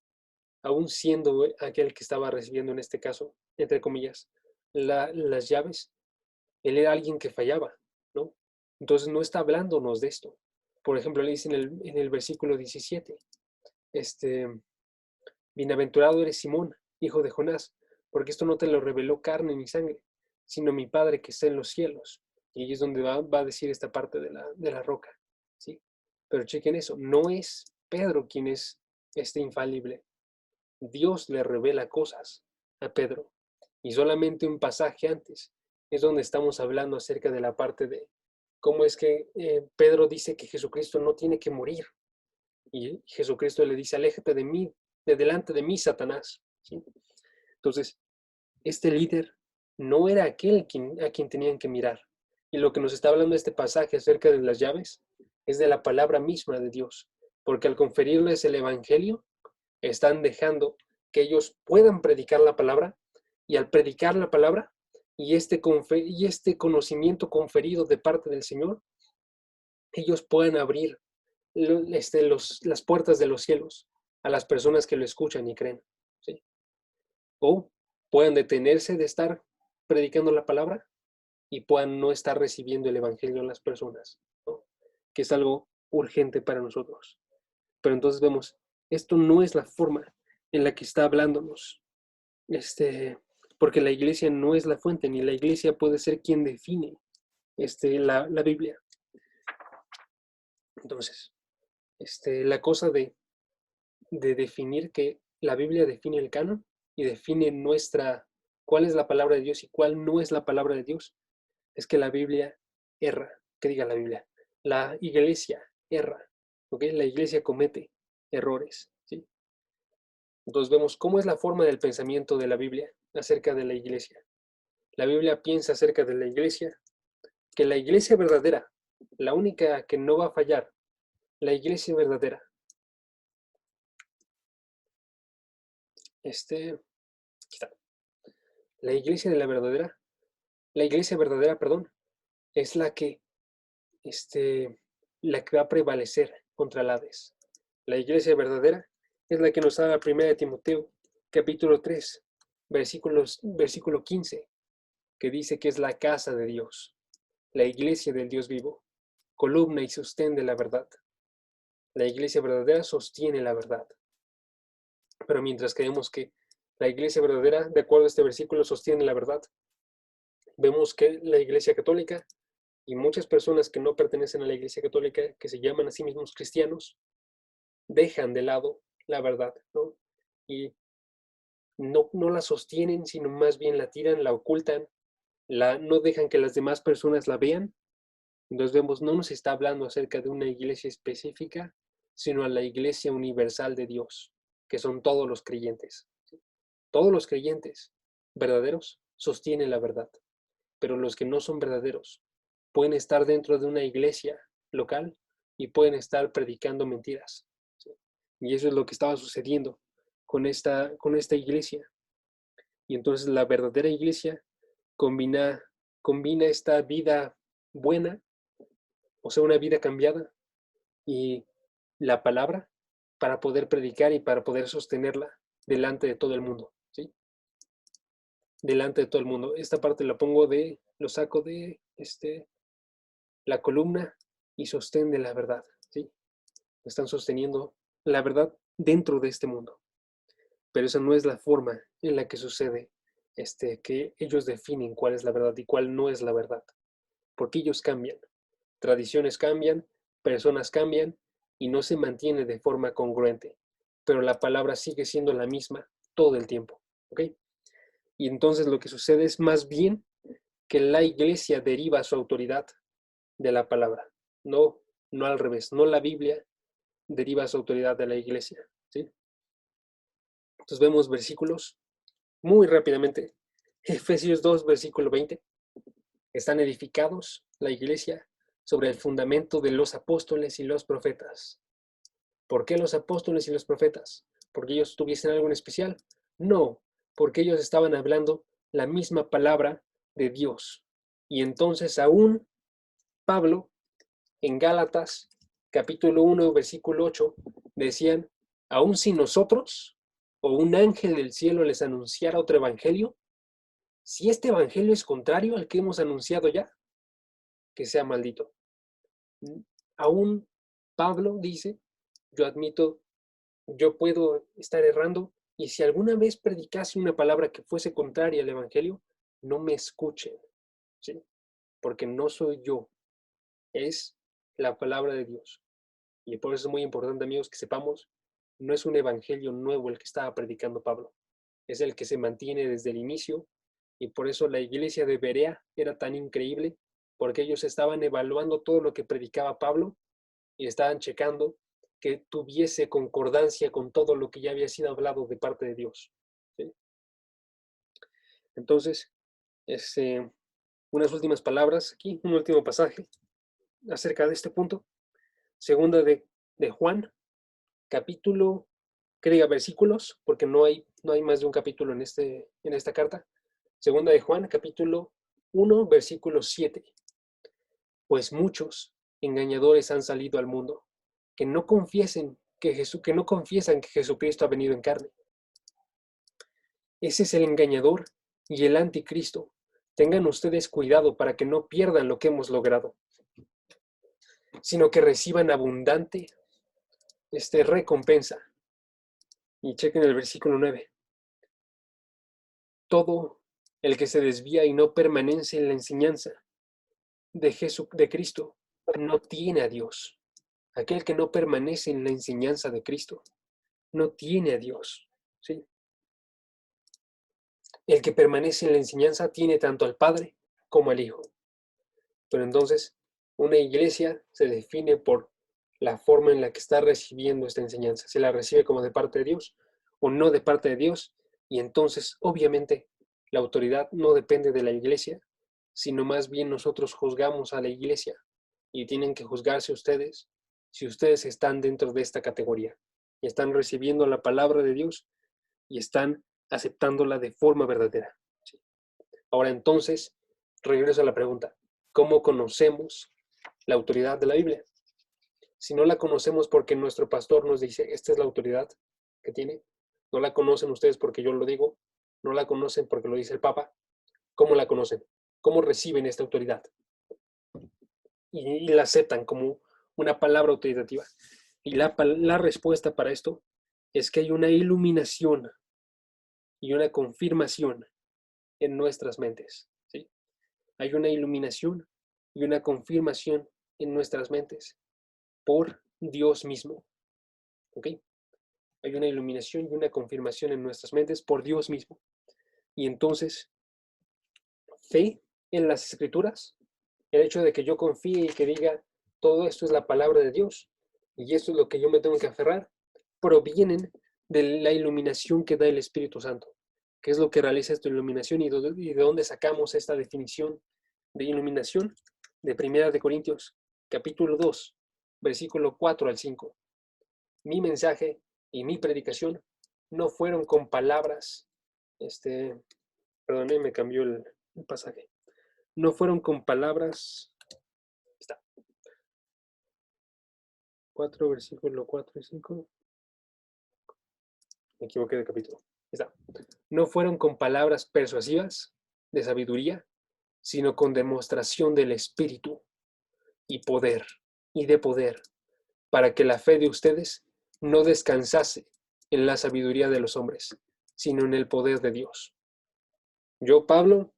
aún siendo aquel que estaba recibiendo en este caso, entre comillas, las llaves, él era alguien que fallaba, ¿no? Entonces no está hablándonos de esto. Por ejemplo, le dice en el versículo 17, bienaventurado eres Simón, hijo de Jonás, porque esto no te lo reveló carne ni sangre, sino mi Padre que está en los cielos. Y ahí es donde va a decir esta parte de la roca, ¿sí? Pero chequen eso, no es Pedro quien es infalible. Dios le revela cosas a Pedro. Y solamente un pasaje antes es donde estamos hablando acerca de la parte de cómo es que Pedro dice que Jesucristo no tiene que morir. Y Jesucristo le dice, aléjate de mí, de delante de mí, Satanás, ¿sí? Entonces, este líder no era aquel a quien tenían que mirar. Y lo que nos está hablando este pasaje acerca de las llaves es de la palabra misma de Dios. Porque al conferirles el Evangelio, están dejando que ellos puedan predicar la palabra, y al predicar la palabra y este conocimiento conferido de parte del Señor, ellos puedan abrir las puertas de los cielos a las personas que lo escuchan y creen, ¿sí? O puedan detenerse de estar predicando la palabra y puedan no estar recibiendo el evangelio en las personas, ¿no? Que es algo urgente para nosotros. Pero entonces vemos, esto no es la forma en la que está hablándonos, porque la iglesia no es la fuente, ni la iglesia puede ser quien define la Biblia. Entonces, la cosa de definir que la Biblia define el canon y define cuál es la palabra de Dios y cuál no es la palabra de Dios, es que la Biblia erra, que diga la Biblia, la iglesia erra, ¿ok? La iglesia comete errores, ¿sí? Entonces vemos cómo es la forma del pensamiento de la Biblia acerca de la iglesia. La Biblia piensa acerca de la iglesia, que la iglesia verdadera, la única que no va a fallar, la iglesia verdadera, aquí está. La iglesia verdadera, perdón, es la que va a prevalecer contra el Hades. La iglesia verdadera es la que nos habla 1 Timoteo, capítulo 3, versículo 15, que dice que es la casa de Dios, la iglesia del Dios vivo, columna y sostén de la verdad. La iglesia verdadera sostiene la verdad. Pero mientras creemos que la iglesia verdadera, de acuerdo a este versículo, sostiene la verdad, vemos que la iglesia católica y muchas personas que no pertenecen a la iglesia católica, que se llaman a sí mismos cristianos, dejan de lado la verdad, ¿no? Y no la sostienen, sino más bien la tiran, la ocultan, no dejan que las demás personas la vean. Entonces vemos, no nos está hablando acerca de una iglesia específica, sino a la iglesia universal de Dios, que son todos los creyentes. Todos los creyentes verdaderos sostienen la verdad, pero los que no son verdaderos pueden estar dentro de una iglesia local y pueden estar predicando mentiras, ¿sí? Y eso es lo que estaba sucediendo con esta iglesia. Y entonces la verdadera iglesia combina esta vida buena, o sea, una vida cambiada, y la palabra para poder predicar y para poder sostenerla delante de todo el mundo, ¿sí? Delante de todo el mundo. Esta parte lo saco de la columna y sostén de la verdad, ¿sí? Están sosteniendo la verdad dentro de este mundo. pero esa no es la forma en la que sucede que ellos definen cuál es la verdad y cuál no es la verdad, porque ellos cambian, tradiciones cambian, personas cambian y no se mantiene de forma congruente, pero la palabra sigue siendo la misma todo el tiempo, ¿ok? Y entonces lo que sucede es más bien que la iglesia deriva su autoridad de la palabra, no al revés, no la Biblia deriva su autoridad de la iglesia, ¿sí? Entonces vemos versículos muy rápidamente. Efesios 2, versículo 20. Están edificados la iglesia sobre el fundamento de los apóstoles y los profetas. ¿Por qué los apóstoles y los profetas? ¿Porque ellos tuviesen algo en especial? No, porque ellos estaban hablando la misma palabra de Dios. Y entonces aún Pablo, en Gálatas, capítulo 1, versículo 8, decían, aún si nosotros o un ángel del cielo les anunciara otro evangelio, si este evangelio es contrario al que hemos anunciado ya, que sea maldito. Aún Pablo dice, yo admito, yo puedo estar errando, y si alguna vez predicase una palabra que fuese contraria al evangelio, no me escuchen, ¿sí? Porque no soy yo, es la palabra de Dios. Y por eso es muy importante, amigos, que sepamos, no es un evangelio nuevo el que estaba predicando Pablo, es el que se mantiene desde el inicio, y por eso la iglesia de Berea era tan increíble, porque ellos estaban evaluando todo lo que predicaba Pablo y estaban checando que tuviese concordancia con todo lo que ya había sido hablado de parte de Dios, ¿sí? Entonces, unas últimas palabras aquí, un último pasaje acerca de este punto. Segunda de Juan, capítulo, que diga versículos, porque no hay más de un capítulo en esta carta. Segunda de Juan, capítulo 1, versículo 7. Pues muchos engañadores han salido al mundo, que no confiesan que Jesucristo ha venido en carne. Ese es el engañador y el anticristo. Tengan ustedes cuidado para que no pierdan lo que hemos logrado, sino que reciban abundante recompensa. Y chequen el versículo 9. Todo el que se desvía y no permanece en la enseñanza de Cristo no tiene a Dios. Aquel que no permanece en la enseñanza de Cristo no tiene a Dios, ¿sí? El que permanece en la enseñanza tiene tanto al Padre como al Hijo. Pero entonces, una iglesia se define por la forma en la que está recibiendo esta enseñanza. Se la recibe como de parte de Dios o no de parte de Dios. Y entonces, obviamente, la autoridad no depende de la iglesia, sino más bien nosotros juzgamos a la iglesia. Y tienen que juzgarse ustedes si ustedes están dentro de esta categoría y están recibiendo la palabra de Dios y están aceptándola de forma verdadera. ¿Sí? Ahora entonces, regreso a la pregunta. ¿Cómo conocemos la autoridad de la Biblia? Si no la conocemos porque nuestro pastor nos dice, esta es la autoridad que tiene, no la conocen ustedes porque yo lo digo, no la conocen porque lo dice el Papa, ¿cómo la conocen? ¿Cómo reciben esta autoridad? Y la aceptan como una palabra autoritativa. Y la respuesta para esto es que hay una iluminación y una confirmación en nuestras mentes, ¿sí? Hay una iluminación y una confirmación en nuestras mentes por Dios mismo, ¿ok? Hay una iluminación y una confirmación en nuestras mentes por Dios mismo. Y entonces, fe en las Escrituras, el hecho de que yo confíe y que diga, todo esto es la palabra de Dios, y esto es lo que yo me tengo que aferrar, provienen de la iluminación que da el Espíritu Santo. ¿Qué es lo que realiza esta iluminación y de dónde sacamos esta definición de iluminación? De 1 de Corintios, capítulo 2, versículo 4 al 5. Mi mensaje y mi predicación no fueron con palabras, perdón, me cambió el pasaje. No fueron con palabras, está, 4, versículo 4 y 5. Me equivoqué de capítulo. Está. No fueron con palabras persuasivas de sabiduría, sino con demostración del Espíritu y poder, para que la fe de ustedes no descansase en la sabiduría de los hombres, sino en el poder de Dios. Yo, Pablo,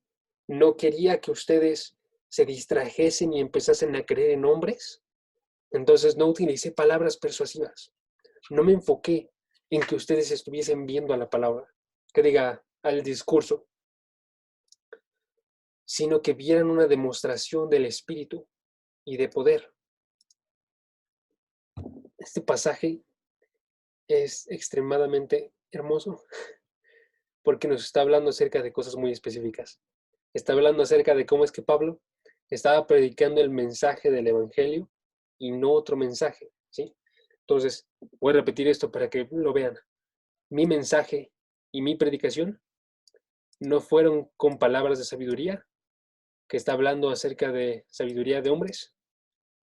no quería que ustedes se distrajesen y empezasen a creer en hombres, entonces no utilicé palabras persuasivas. No me enfoqué en que ustedes estuviesen viendo a la palabra, que diga al discurso, sino que vieran una demostración del Espíritu y de poder. Este pasaje es extremadamente hermoso porque nos está hablando acerca de cosas muy específicas. Está hablando acerca de cómo es que Pablo estaba predicando el mensaje del Evangelio y no otro mensaje, ¿sí? Entonces, voy a repetir esto para que lo vean. Mi mensaje y mi predicación no fueron con palabras de sabiduría, que está hablando acerca de sabiduría de hombres,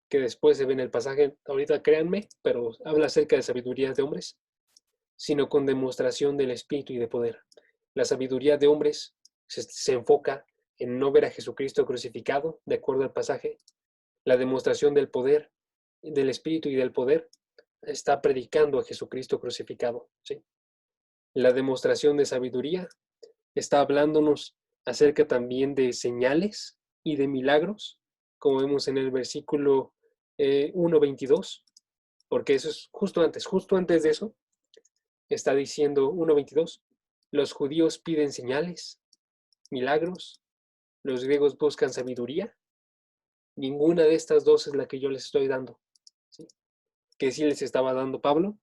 que después se ve en el pasaje, ahorita créanme, pero habla acerca de sabiduría de hombres, sino con demostración del Espíritu y de poder. La sabiduría de hombres se enfoca en no ver a Jesucristo crucificado, de acuerdo al pasaje. La demostración del poder, del Espíritu y del poder, está predicando a Jesucristo crucificado, ¿sí? La demostración de sabiduría está hablándonos acerca también de señales y de milagros, como vemos en el versículo 1:22, porque eso es justo antes de eso, está diciendo 1:22, los judíos piden señales, milagros, los griegos buscan sabiduría. Ninguna de estas dos es la que yo les estoy dando, ¿sí? ¿Qué sí les estaba dando Pablo?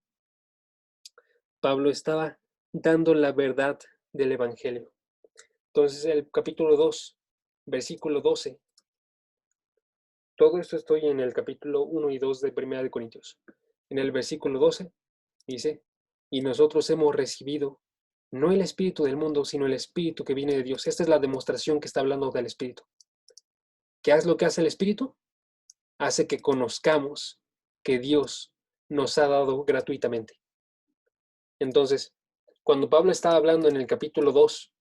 Pablo estaba dando la verdad del Evangelio. Entonces, el capítulo 2, versículo 12. Todo esto estoy en el capítulo 1 y 2 de 1 de Corintios. En el versículo 12 dice, y nosotros hemos recibido no el espíritu del mundo, sino el espíritu que viene de Dios. Esta es la demostración que está hablando del espíritu. ¿Qué es lo que hace el espíritu? Hace que conozcamos que Dios nos ha dado gratuitamente. Entonces, cuando Pablo está hablando en el capítulo 2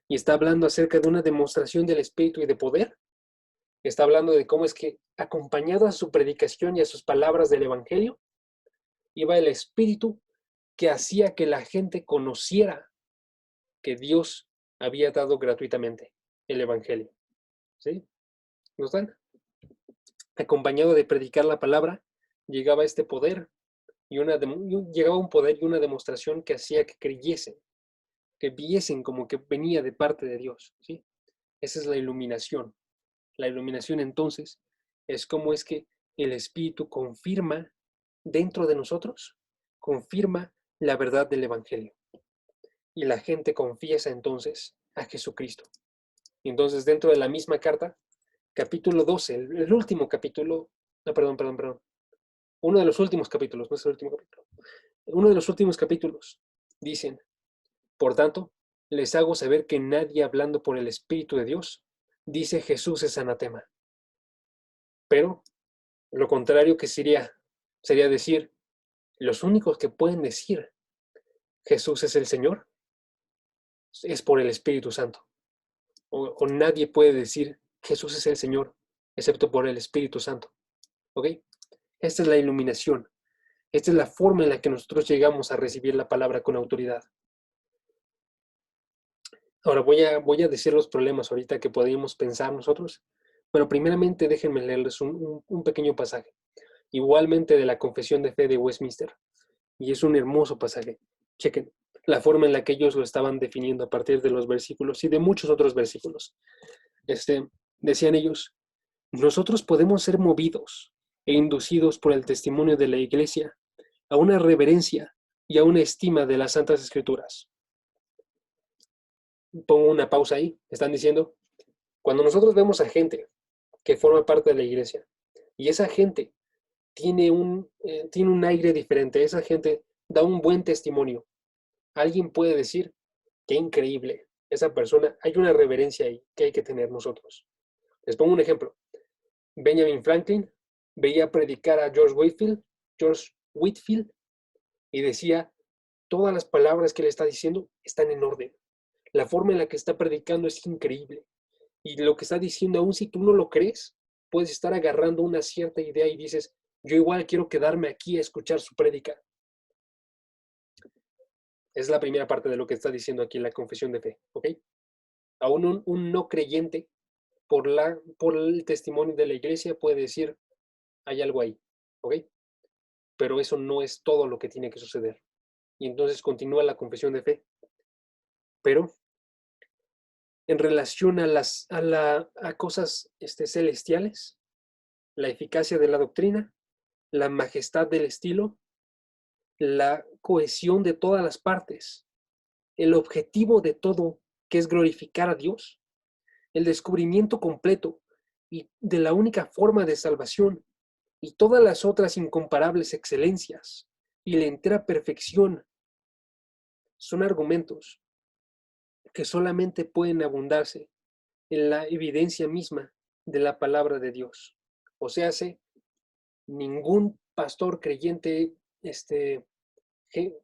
y está hablando acerca de una demostración del espíritu y de poder, está hablando de cómo es que, acompañado a su predicación y a sus palabras del Evangelio, iba el espíritu que hacía que la gente conociera que Dios había dado gratuitamente el Evangelio. ¿Sí? ¿No están? Acompañado de predicar la palabra, llegaba este poder y llegaba un poder y una demostración que hacía que creyesen, que viesen como que venía de parte de Dios. ¿Sí? Esa es la iluminación. La iluminación entonces es como es que el Espíritu confirma dentro de nosotros, confirma la verdad del Evangelio. Y la gente confiesa entonces a Jesucristo. Y entonces dentro de la misma carta, capítulo 12, el último capítulo, no, perdón, uno de los últimos capítulos, no es el último capítulo, uno de los últimos capítulos, dicen, por tanto, les hago saber que nadie hablando por el Espíritu de Dios dice Jesús es anatema. Pero lo contrario que sería decir, los únicos que pueden decir Jesús es el Señor es por el Espíritu Santo. O nadie puede decir Jesús es el Señor excepto por el Espíritu Santo. ¿Ok? Esta es la iluminación. Esta es la forma en la que nosotros llegamos a recibir la palabra con autoridad. Ahora voy a decir los problemas ahorita que podríamos pensar nosotros, pero primeramente déjenme leerles un pequeño pasaje, igualmente de la Confesión de Fe de Westminster, y es un hermoso pasaje. Chequen la forma en la que ellos lo estaban definiendo a partir de los versículos y de muchos otros versículos. Decían ellos, nosotros podemos ser movidos e inducidos por el testimonio de la Iglesia a una reverencia y a una estima de las Santas Escrituras. Pongo una pausa ahí. Están diciendo, cuando nosotros vemos a gente que forma parte de la Iglesia y esa gente tiene un aire diferente, esa gente da un buen testimonio, alguien puede decir, qué increíble, esa persona, hay una reverencia ahí que hay que tener nosotros. Les pongo un ejemplo. Benjamin Franklin veía predicar a George Whitefield y decía, todas las palabras que le está diciendo están en orden. La forma en la que está predicando es increíble. Y lo que está diciendo, aun si tú no lo crees, puedes estar agarrando una cierta idea y dices, yo igual quiero quedarme aquí a escuchar su prédica. Es la primera parte de lo que está diciendo aquí la confesión de fe, ¿ok? Aún un no creyente, por el testimonio de la iglesia, puede decir, hay algo ahí, ¿ok? Pero eso no es todo lo que tiene que suceder. Y entonces continúa la confesión de fe. Pero en relación a cosas celestiales, la eficacia de la doctrina, la majestad del estilo, la cohesión de todas las partes, el objetivo de todo, que es glorificar a Dios, el descubrimiento completo y de la única forma de salvación y todas las otras incomparables excelencias y la entera perfección son argumentos que solamente pueden abundarse en la evidencia misma de la palabra de Dios. O sea, ningún pastor creyente,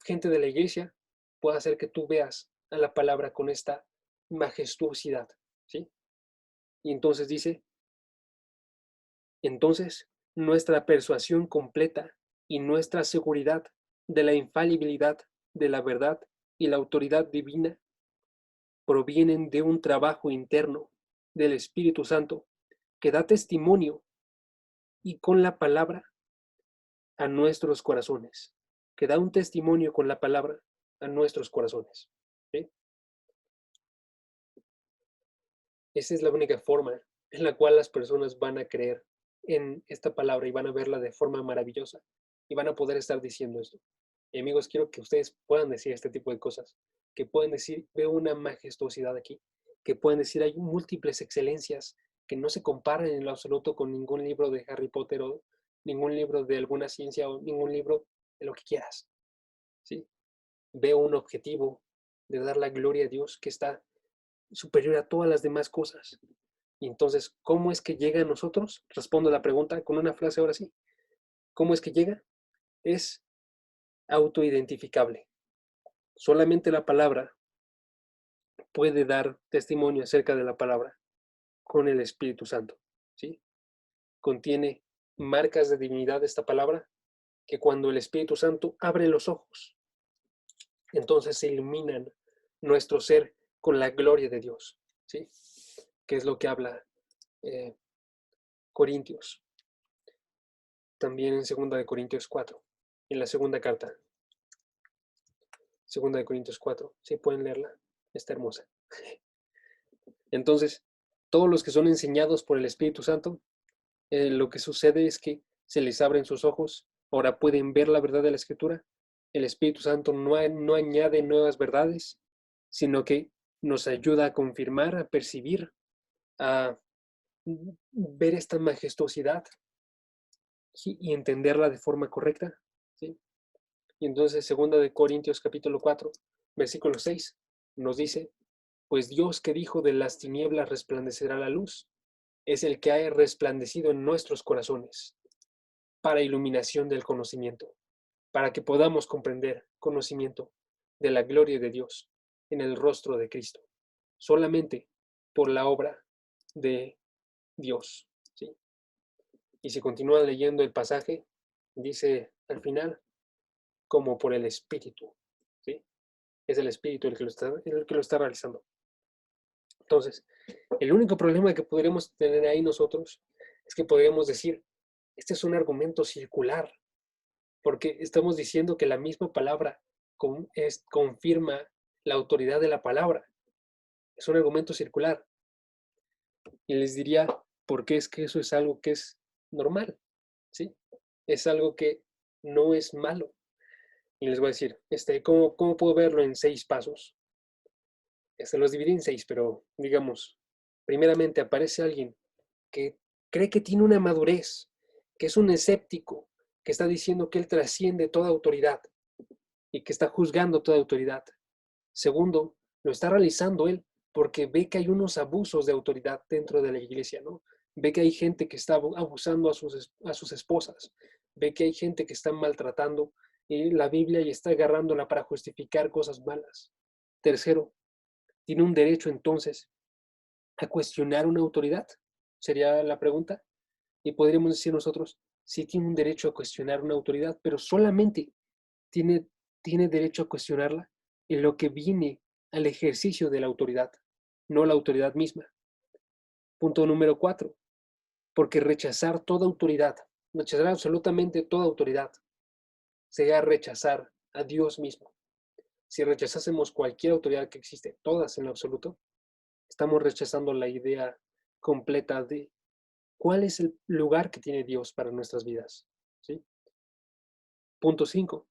gente de la iglesia, puede hacer que tú veas a la palabra con esta majestuosidad, ¿sí? Y entonces dice, entonces nuestra persuasión completa y nuestra seguridad de la infalibilidad de la verdad y la autoridad divina provienen de un trabajo interno del Espíritu Santo que da testimonio y con la palabra a nuestros corazones, que da un testimonio con la palabra a nuestros corazones. ¿Sí? Esa es la única forma en la cual las personas van a creer en esta palabra y van a verla de forma maravillosa y van a poder estar diciendo esto. Y amigos, quiero que ustedes puedan decir este tipo de cosas, que pueden decir, veo una majestuosidad aquí, que pueden decir, hay múltiples excelencias que no se comparan en lo absoluto con ningún libro de Harry Potter o ningún libro de alguna ciencia o ningún libro de lo que quieras. ¿Sí? Veo un objetivo de dar la gloria a Dios que está superior a todas las demás cosas. Y entonces, ¿cómo es que llega a nosotros? Respondo a la pregunta con una frase ahora sí. ¿Cómo es que llega? Es autoidentificable. Solamente la palabra puede dar testimonio acerca de la palabra con el Espíritu Santo. ¿Sí? Contiene marcas de divinidad esta palabra que cuando el Espíritu Santo abre los ojos, entonces se iluminan nuestro ser con la gloria de Dios. ¿Sí? Que es lo que habla Corintios. También en 2 de Corintios 4, en la segunda carta. 2 de Corintios 4, si pueden leerla, está hermosa. Entonces, todos los que son enseñados por el Espíritu Santo, lo que sucede es que se les abren sus ojos, ahora pueden ver la verdad de la Escritura. El Espíritu Santo no añade nuevas verdades, sino que nos ayuda a confirmar, a percibir, a ver esta majestuosidad y entenderla de forma correcta. ¿Sí? Y entonces, 2 de Corintios capítulo 4, versículo 6, nos dice, pues Dios que dijo de las tinieblas resplandecerá la luz, es el que ha resplandecido en nuestros corazones para iluminación del conocimiento, para que podamos comprender conocimiento de la gloria de Dios en el rostro de Cristo, solamente por la obra de Dios. ¿Sí? Y si continúa leyendo el pasaje, dice al final, como por el Espíritu. ¿Sí? Es el Espíritu el que lo está realizando. Entonces, el único problema que podríamos tener ahí nosotros es que podríamos decir, este es un argumento circular, porque estamos diciendo que la misma palabra confirma la autoridad de la palabra. Es un argumento circular. Y les diría, ¿por qué es que eso es algo que es normal? ¿Sí? Es algo que no es malo. Y les voy a decir, ¿cómo puedo verlo en 6 pasos? Los dividí en 6, pero digamos, primeramente aparece alguien que cree que tiene una madurez, que es un escéptico, que está diciendo que él trasciende toda autoridad y que está juzgando toda autoridad. Segundo, lo está realizando él porque ve que hay unos abusos de autoridad dentro de la iglesia, ¿no? Ve que hay gente que está abusando a sus esposas, ve que hay gente que está maltratando la Biblia y está agarrándola para justificar cosas malas. Tercero, ¿tiene un derecho entonces a cuestionar una autoridad? Sería la pregunta. Y podríamos decir nosotros, sí tiene un derecho a cuestionar una autoridad, pero solamente tiene derecho a cuestionarla en lo que viene al ejercicio de la autoridad, no la autoridad misma. Punto número 4. Porque rechazar toda autoridad, rechazar absolutamente toda autoridad, sería rechazar a Dios mismo. Si rechazásemos cualquier autoridad que existe, todas en lo absoluto, estamos rechazando la idea completa de cuál es el lugar que tiene Dios para nuestras vidas. ¿Sí? Punto 5.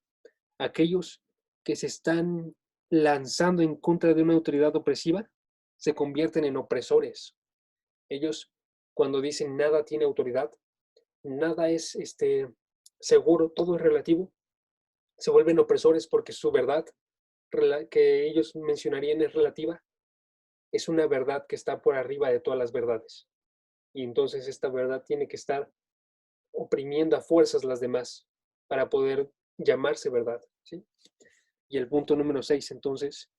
Aquellos que se están lanzando en contra de una autoridad opresiva se convierten en opresores. Ellos, cuando dicen nada tiene autoridad, nada es seguro, todo es relativo, se vuelven opresores porque su verdad que ellos mencionarían es relativa, es una verdad que está por arriba de todas las verdades. Y entonces esta verdad tiene que estar oprimiendo a fuerzas las demás para poder llamarse verdad. ¿Sí? Y el punto número 6, entonces,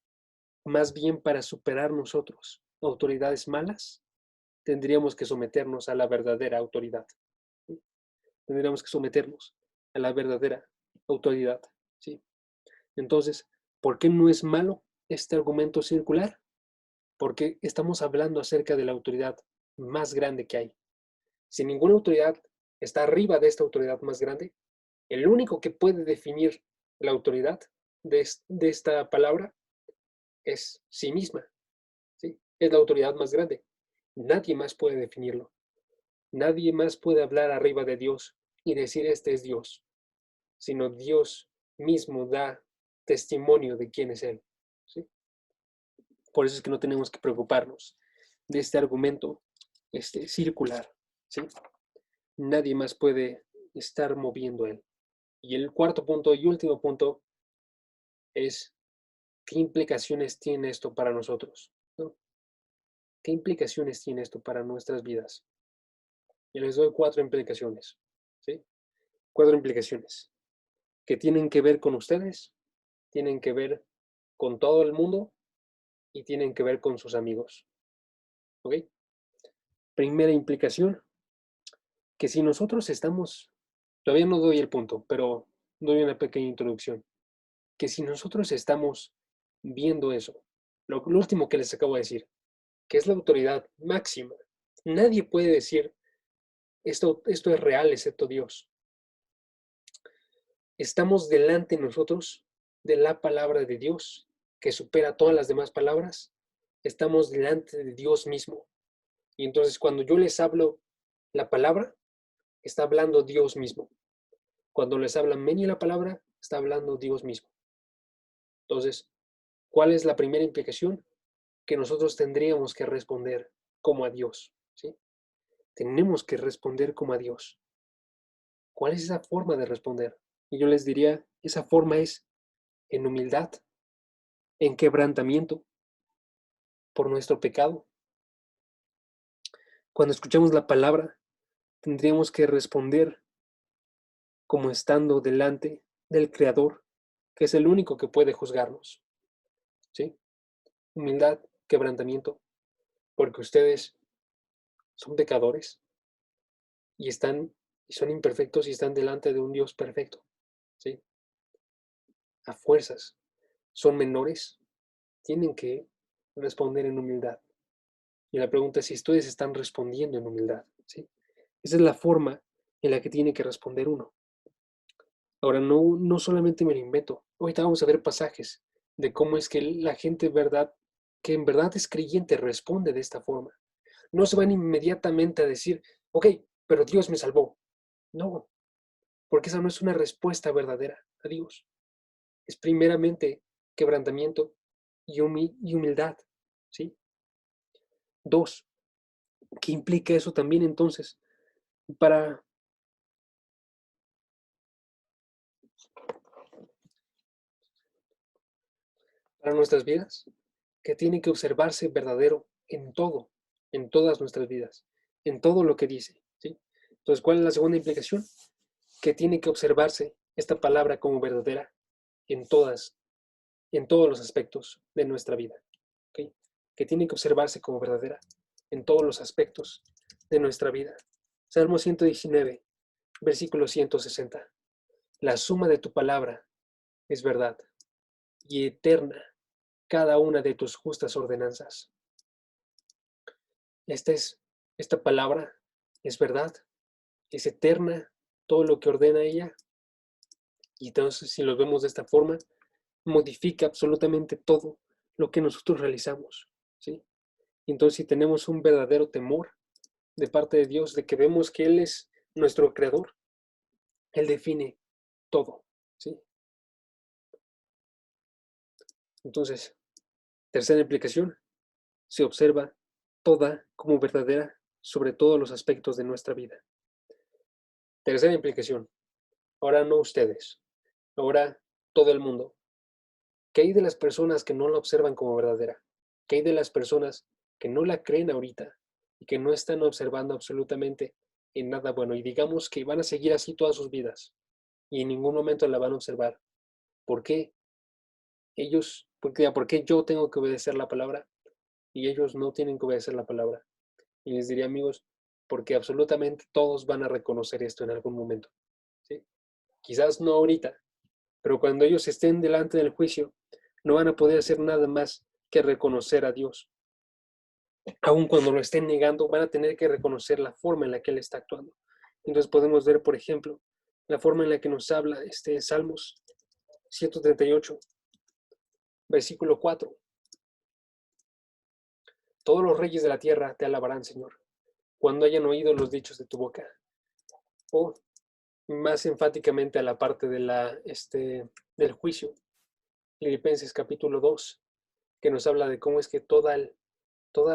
más bien para superar nosotros autoridades malas, tendríamos que someternos a la verdadera autoridad. ¿Sí? Tendríamos que someternos a la verdadera autoridad. ¿Sí? Entonces, ¿por qué no es malo este argumento circular? Porque estamos hablando acerca de la autoridad más grande que hay. Si ninguna autoridad está arriba de esta autoridad más grande, el único que puede definir la autoridad de esta palabra es sí misma. ¿Sí? Es la autoridad más grande. Nadie más puede definirlo. Nadie más puede hablar arriba de Dios y decir este es Dios, sino Dios mismo da testimonio de quién es Él. ¿Sí? Por eso es que no tenemos que preocuparnos de este argumento circular. ¿Sí? Nadie más puede estar moviendo Él. Y el cuarto punto y último punto es ¿qué implicaciones tiene esto para nosotros? ¿No? ¿Qué implicaciones tiene esto para nuestras vidas? Y les doy 4 implicaciones. ¿Sí? 4 implicaciones que tienen que ver con ustedes, tienen que ver con todo el mundo y tienen que ver con sus amigos. ¿Ok? Primera implicación, que si nosotros estamos, todavía no doy el punto, pero doy una pequeña introducción, que si nosotros estamos viendo eso, lo último que les acabo de decir, que es la autoridad máxima, nadie puede decir esto es real excepto Dios. Estamos delante nosotros de la palabra de Dios, que supera todas las demás palabras. Estamos delante de Dios mismo. Y entonces cuando yo les hablo la palabra, está hablando Dios mismo. Cuando les habla Meni la palabra, está hablando Dios mismo. Entonces, ¿cuál es la primera implicación? Que nosotros tendríamos que responder como a Dios. ¿Sí? Tenemos que responder como a Dios. ¿Cuál es esa forma de responder? Y yo les diría, esa forma es en humildad, en quebrantamiento por nuestro pecado. Cuando escuchamos la palabra, tendríamos que responder como estando delante del Creador, que es el único que puede juzgarnos. ¿Sí? Humildad, quebrantamiento, porque ustedes son pecadores y son imperfectos y están delante de un Dios perfecto. ¿Sí? A fuerzas, son menores, tienen que responder en humildad. Y la pregunta es si ustedes están respondiendo en humildad. ¿Sí? Esa es la forma en la que tiene que responder uno. Ahora, no solamente me lo invento. Ahorita vamos a ver pasajes de cómo es que la gente que en verdad es creyente responde de esta forma. No se van inmediatamente a decir, ok, pero Dios me salvó. No, porque esa no es una respuesta verdadera a Dios. Es primeramente quebrantamiento y humildad. ¿Sí? 2, ¿qué implica eso también entonces para nuestras vidas? Que tiene que observarse verdadero en todo, en todas nuestras vidas, en todo lo que dice. ¿Sí? Entonces, ¿cuál es la segunda implicación? Que tiene que observarse esta palabra como verdadera en todos los aspectos de nuestra vida. ¿Okay? Que tiene que observarse como verdadera en todos los aspectos de nuestra vida. Salmo 119, versículo 160. La suma de tu palabra es verdad. y eterna cada una de tus justas ordenanzas. Esta palabra es verdad, es eterna, todo lo que ordena ella. Y entonces, si lo vemos de esta forma, modifica absolutamente todo lo que nosotros realizamos, ¿sí? Y entonces, si tenemos un verdadero temor de parte de Dios, de que vemos que Él es nuestro creador, Él define todo, ¿sí? Entonces, tercera implicación, se observa toda como verdadera sobre todos los aspectos de nuestra vida. Tercera implicación, ahora no ustedes, ahora todo el mundo. ¿Qué hay de las personas que no la observan como verdadera? ¿Qué hay de las personas que no la creen ahorita y que no están observando absolutamente en nada bueno? Y digamos que van a seguir así todas sus vidas y en ningún momento la van a observar. ¿Por qué? ¿Por qué yo tengo que obedecer la palabra y ellos no tienen que obedecer la palabra? Y les diría, amigos, porque absolutamente todos van a reconocer esto en algún momento, ¿sí? Quizás no ahorita, pero cuando ellos estén delante del juicio, no van a poder hacer nada más que reconocer a Dios. Aun cuando lo estén negando, van a tener que reconocer la forma en la que Él está actuando. Entonces podemos ver, por ejemplo, la forma en la que nos habla Salmos 138, versículo 4. Todos los reyes de la tierra te alabarán, Señor, cuando hayan oído los dichos de tu boca. O más enfáticamente a la parte de del juicio, Filipenses capítulo 2, que nos habla de cómo es que toda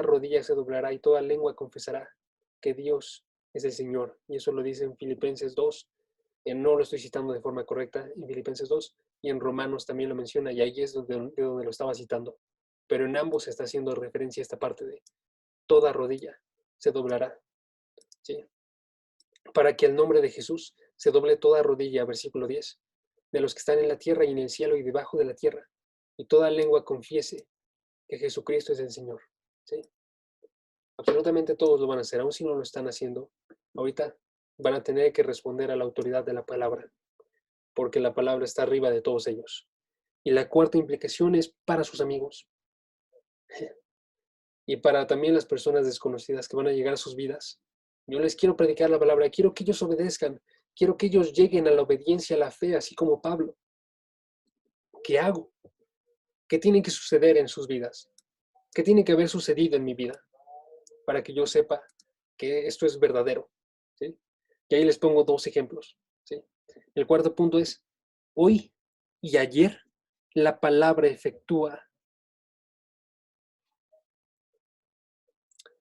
rodilla se doblará y toda lengua confesará que Dios es el Señor. Y eso lo dice en Filipenses 2. No lo estoy citando de forma correcta en Filipenses 2, y en Romanos también lo menciona, y ahí es de donde lo estaba citando. Pero en ambos está haciendo referencia a esta parte de toda rodilla se doblará, ¿sí? Para que el nombre de Jesús se doble toda rodilla, versículo 10, de los que están en la tierra y en el cielo y debajo de la tierra, y toda lengua confiese que Jesucristo es el Señor, ¿sí? Absolutamente todos lo van a hacer, aun si no lo están haciendo. Ahorita van a tener que responder a la autoridad de la palabra, porque la palabra está arriba de todos ellos. Y la cuarta implicación es para sus amigos y para también las personas desconocidas que van a llegar a sus vidas. Yo les quiero predicar la palabra, quiero que ellos obedezcan, quiero que ellos lleguen a la obediencia, a la fe, así como Pablo. ¿Qué hago? ¿Qué tiene que suceder en sus vidas? ¿Qué tiene que haber sucedido en mi vida para que yo sepa que esto es verdadero? ¿Sí? Y ahí les pongo dos ejemplos, ¿sí? El cuarto punto es, hoy y ayer la palabra efectúa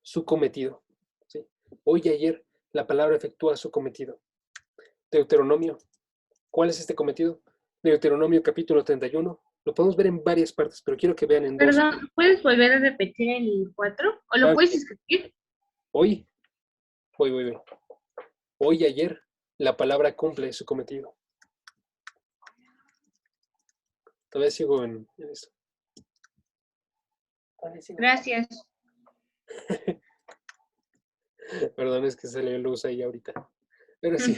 su cometido, ¿sí? Hoy y ayer la palabra efectúa su cometido. Deuteronomio. ¿Cuál es este cometido? Deuteronomio capítulo 31. Lo podemos ver en varias partes, pero quiero que vean en dos. Perdón, ¿puedes volver a repetir el 4? ¿O lo Claro puedes que escribir? hoy, hoy y ayer la palabra cumple su cometido. Todavía sigo en esto. Gracias. Perdón, es que salió luz ahí ahorita. Pero sí,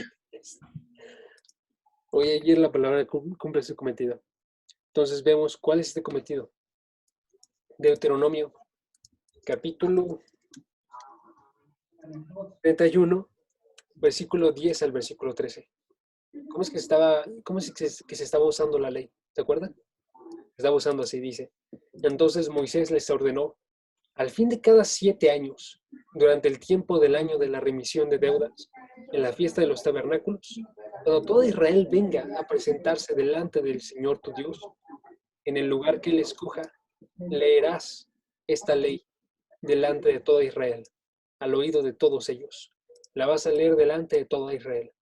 hoy y ayer la palabra cumple su cometido. Entonces vemos cuál es este cometido. Deuteronomio, capítulo 31, versículo 10 al versículo 13. ¿Cómo es que se estaba usando la ley? ¿Se acuerdan? Se estaba usando así, dice. Entonces Moisés les ordenó, al fin de cada 7 años, durante el tiempo del año de la remisión de deudas, en la fiesta de los tabernáculos, cuando todo Israel venga a presentarse delante del Señor tu Dios, en el lugar que Él escoja, leerás esta ley delante de todo Israel, al oído de todos ellos. La vas a leer delante de todo Israel.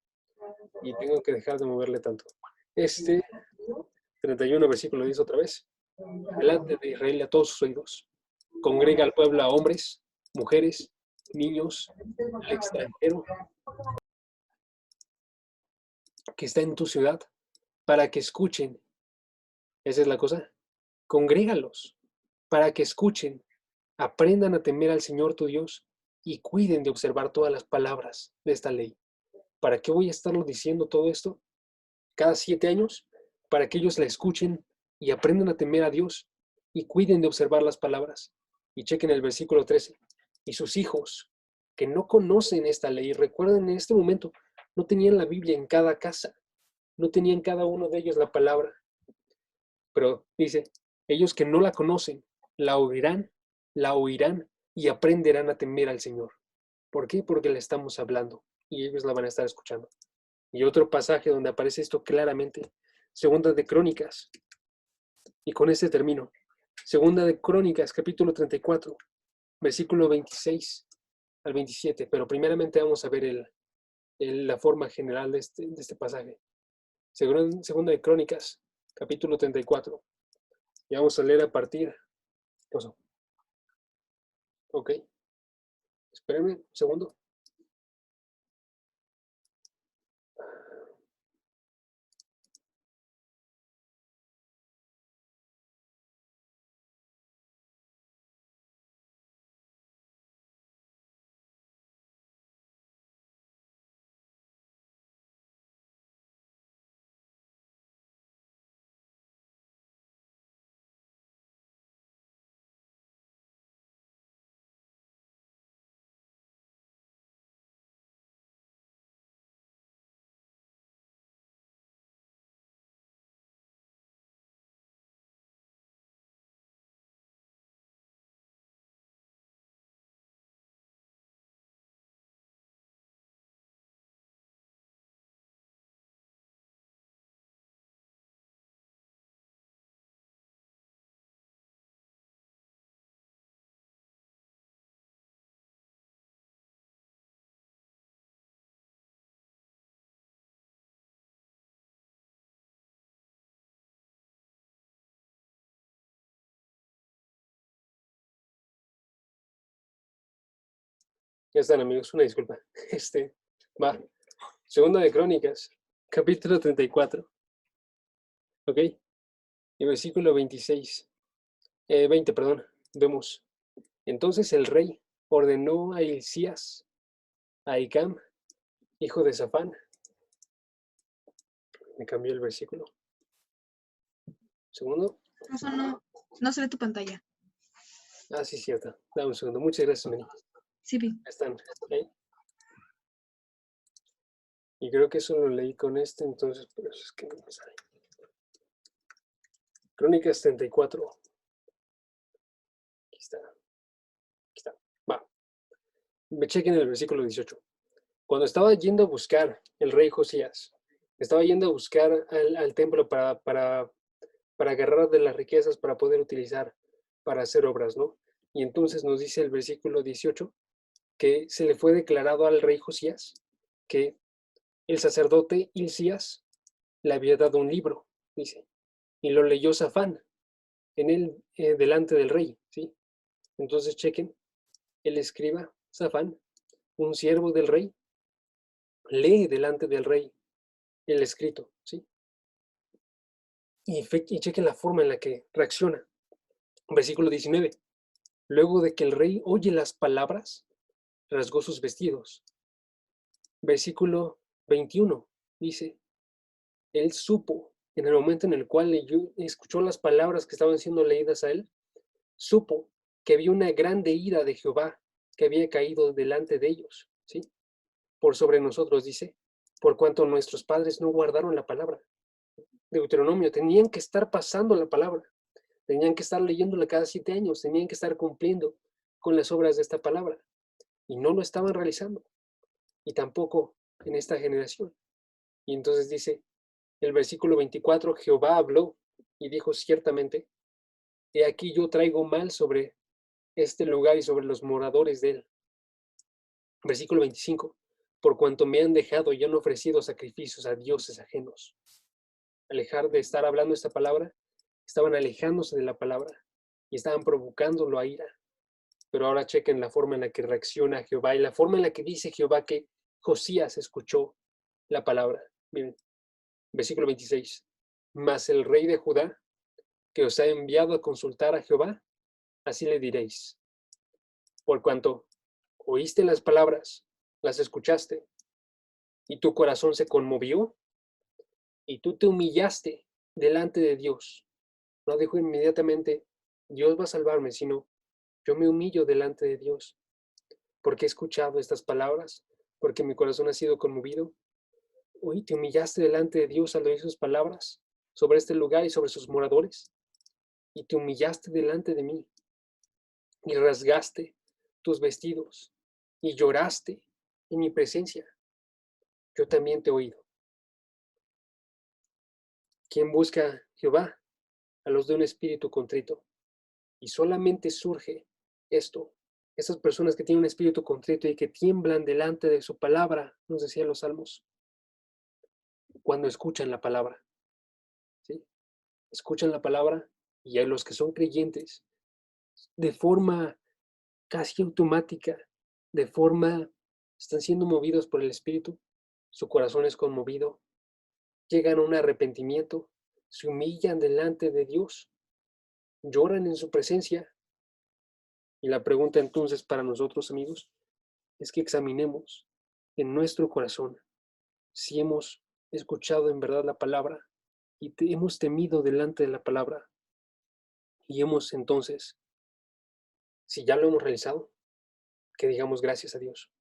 Y tengo que dejar de moverle tanto. 31 versículo 10 otra vez. Delante de Israel a todos sus oídos. Congrega al pueblo a hombres, mujeres, niños, al extranjero que está en tu ciudad, para que escuchen. Esa es la cosa. Congrégalos para que escuchen, aprendan a temer al Señor tu Dios y cuiden de observar todas las palabras de esta ley. ¿Para qué voy a estarlo diciendo todo esto? Cada 7 años, para que ellos la escuchen, y aprendan a temer a Dios y cuiden de observar las palabras. Y chequen el versículo 13. Y sus hijos, que no conocen esta ley, recuerden en este momento, no tenían la Biblia en cada casa, no tenían cada uno de ellos la palabra. Pero dice, ellos que no la conocen, la oirán y aprenderán a temer al Señor. ¿Por qué? Porque le estamos hablando y ellos la van a estar escuchando. Y otro pasaje donde aparece esto claramente, Segunda de Crónicas, y con este termino. Segunda de Crónicas, capítulo 34, versículo 26 al 27, pero primeramente vamos a ver la forma general de este pasaje. Segunda de Crónicas, capítulo 34, y vamos a leer a partir. ¿Qué pasó? Ok, espérenme un segundo. Ya están, amigos, una disculpa. Va. Segunda de Crónicas, capítulo 34. ¿Ok? Y versículo 20, perdón. Vemos. Entonces el rey ordenó a Hilcías, a Ahicam, hijo de Safán. Me cambió el versículo. Segundo. Eso no se ve tu pantalla. Ah, sí, cierto. Dame un segundo. Muchas gracias, Meni. Sí, vi. Están ahí. Y creo que eso lo leí con entonces por eso es que no me sale. Crónicas 34. Aquí está. Va. Me chequen el versículo 18. Cuando estaba yendo a buscar el rey Josías, estaba yendo a buscar al templo para agarrar de las riquezas para poder utilizar para hacer obras, ¿no? Y entonces nos dice el versículo 18 que se le fue declarado al rey Josías que el sacerdote Hilcías le había dado un libro, dice, y lo leyó Safán en él delante del rey, ¿sí? Entonces chequen, el escriba Safán, un siervo del rey, lee delante del rey el escrito, ¿sí? Y chequen la forma en la que reacciona. Versículo 19. Luego de que el rey oye las palabras, rasgó sus vestidos. Versículo 21 dice, él supo, en el momento en el cual escuchó las palabras que estaban siendo leídas a él, supo que había una grande ira de Jehová que había caído delante de ellos, ¿sí? Por sobre nosotros, dice, por cuanto nuestros padres no guardaron la palabra. Deuteronomio, tenían que estar pasando la palabra, tenían que estar leyéndola cada 7 años, tenían que estar cumpliendo con las obras de esta palabra, y no lo estaban realizando, y tampoco en esta generación. Y entonces dice el versículo 24, Jehová habló y dijo ciertamente, he aquí yo traigo mal sobre este lugar y sobre los moradores de él. Versículo 25, por cuanto me han dejado y han ofrecido sacrificios a dioses ajenos. Alejar de estar hablando esta palabra, estaban alejándose de la palabra y estaban provocándolo a ira. Pero ahora chequen la forma en la que reacciona Jehová y la forma en la que dice Jehová que Josías escuchó la palabra. Miren, versículo 26. Mas el rey de Judá, que os ha enviado a consultar a Jehová, así le diréis. Por cuanto oíste las palabras, las escuchaste, y tu corazón se conmovió, y tú te humillaste delante de Dios, No dijo inmediatamente, Dios va a salvarme, sino yo me humillo delante de Dios, porque he escuchado estas palabras, porque mi corazón ha sido conmovido. Hoy te humillaste delante de Dios al oír sus palabras sobre este lugar y sobre sus moradores, y te humillaste delante de mí, y rasgaste tus vestidos, y lloraste en mi presencia. Yo también te he oído. ¿Quién busca a Jehová? A los de un espíritu contrito. Y solamente surge esto. Esas personas que tienen un espíritu contrito y que tiemblan delante de su palabra, nos decían los salmos, cuando escuchan la palabra. ¿Sí? Escuchan la palabra y a los que son creyentes, de forma casi automática, están siendo movidos por el Espíritu, su corazón es conmovido, llegan a un arrepentimiento, se humillan delante de Dios, lloran en su presencia. Y la pregunta entonces para nosotros, amigos, es que examinemos en nuestro corazón si hemos escuchado en verdad la palabra y hemos temido delante de la palabra y hemos entonces, si ya lo hemos realizado, que digamos gracias a Dios,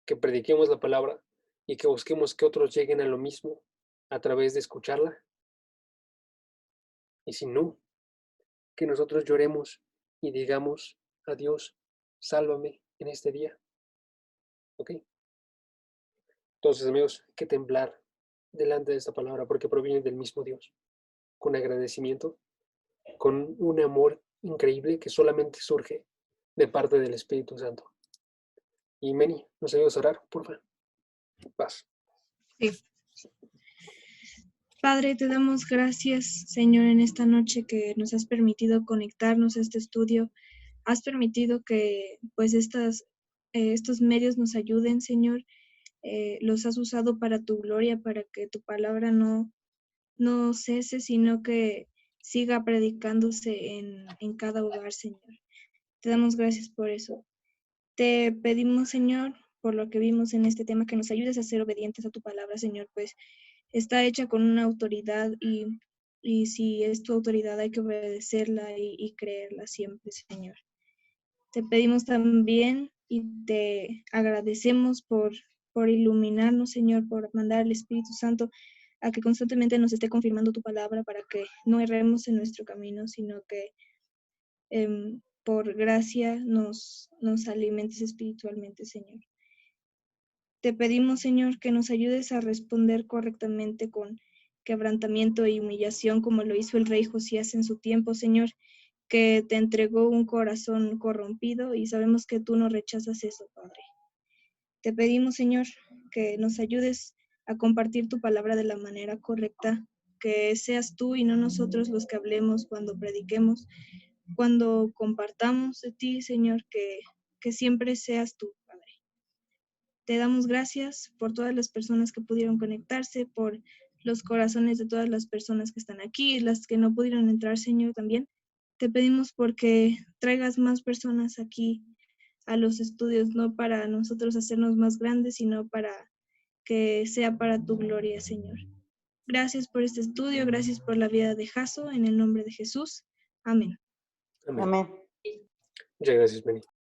que prediquemos la palabra y que busquemos que otros lleguen a lo mismo a través de escucharla. Y si no, que nosotros lloremos y digamos a Dios, sálvame en este día. ¿Ok? Entonces, amigos, hay que temblar delante de esta palabra porque proviene del mismo Dios, con agradecimiento, con un amor increíble que solamente surge de parte del Espíritu Santo. Y Meni, ¿nos ayudas a orar, por favor? Paz. Sí. Padre, te damos gracias, Señor, en esta noche que nos has permitido conectarnos a este estudio. Has permitido que pues estos medios nos ayuden, Señor. Los has usado para tu gloria, para que tu palabra no cese, sino que siga predicándose en cada hogar, Señor. Te damos gracias por eso. Te pedimos, Señor, por lo que vimos en este tema, que nos ayudes a ser obedientes a tu palabra, Señor, pues está hecha con una autoridad y si es tu autoridad hay que obedecerla y creerla siempre, Señor. Te pedimos también y te agradecemos por iluminarnos, Señor, por mandar al Espíritu Santo a que constantemente nos esté confirmando tu palabra para que no erremos en nuestro camino, sino que por gracia nos alimentes espiritualmente, Señor. Te pedimos, Señor, que nos ayudes a responder correctamente con quebrantamiento y humillación, como lo hizo el rey Josías en su tiempo, Señor, que te entregó un corazón corrompido y sabemos que tú no rechazas eso, Padre. Te pedimos, Señor, que nos ayudes a compartir tu palabra de la manera correcta, que seas tú y no nosotros los que hablemos cuando prediquemos, cuando compartamos de ti, Señor, que siempre seas tú, Padre. Te damos gracias por todas las personas que pudieron conectarse, por los corazones de todas las personas que están aquí, las que no pudieron entrar, Señor, también. Te pedimos porque traigas más personas aquí a los estudios, no para nosotros hacernos más grandes, sino para que sea para tu gloria, Señor. Gracias por este estudio, gracias por la vida de Jaso, en el nombre de Jesús. Amén. Amén. Amén. Muchas gracias, Meni.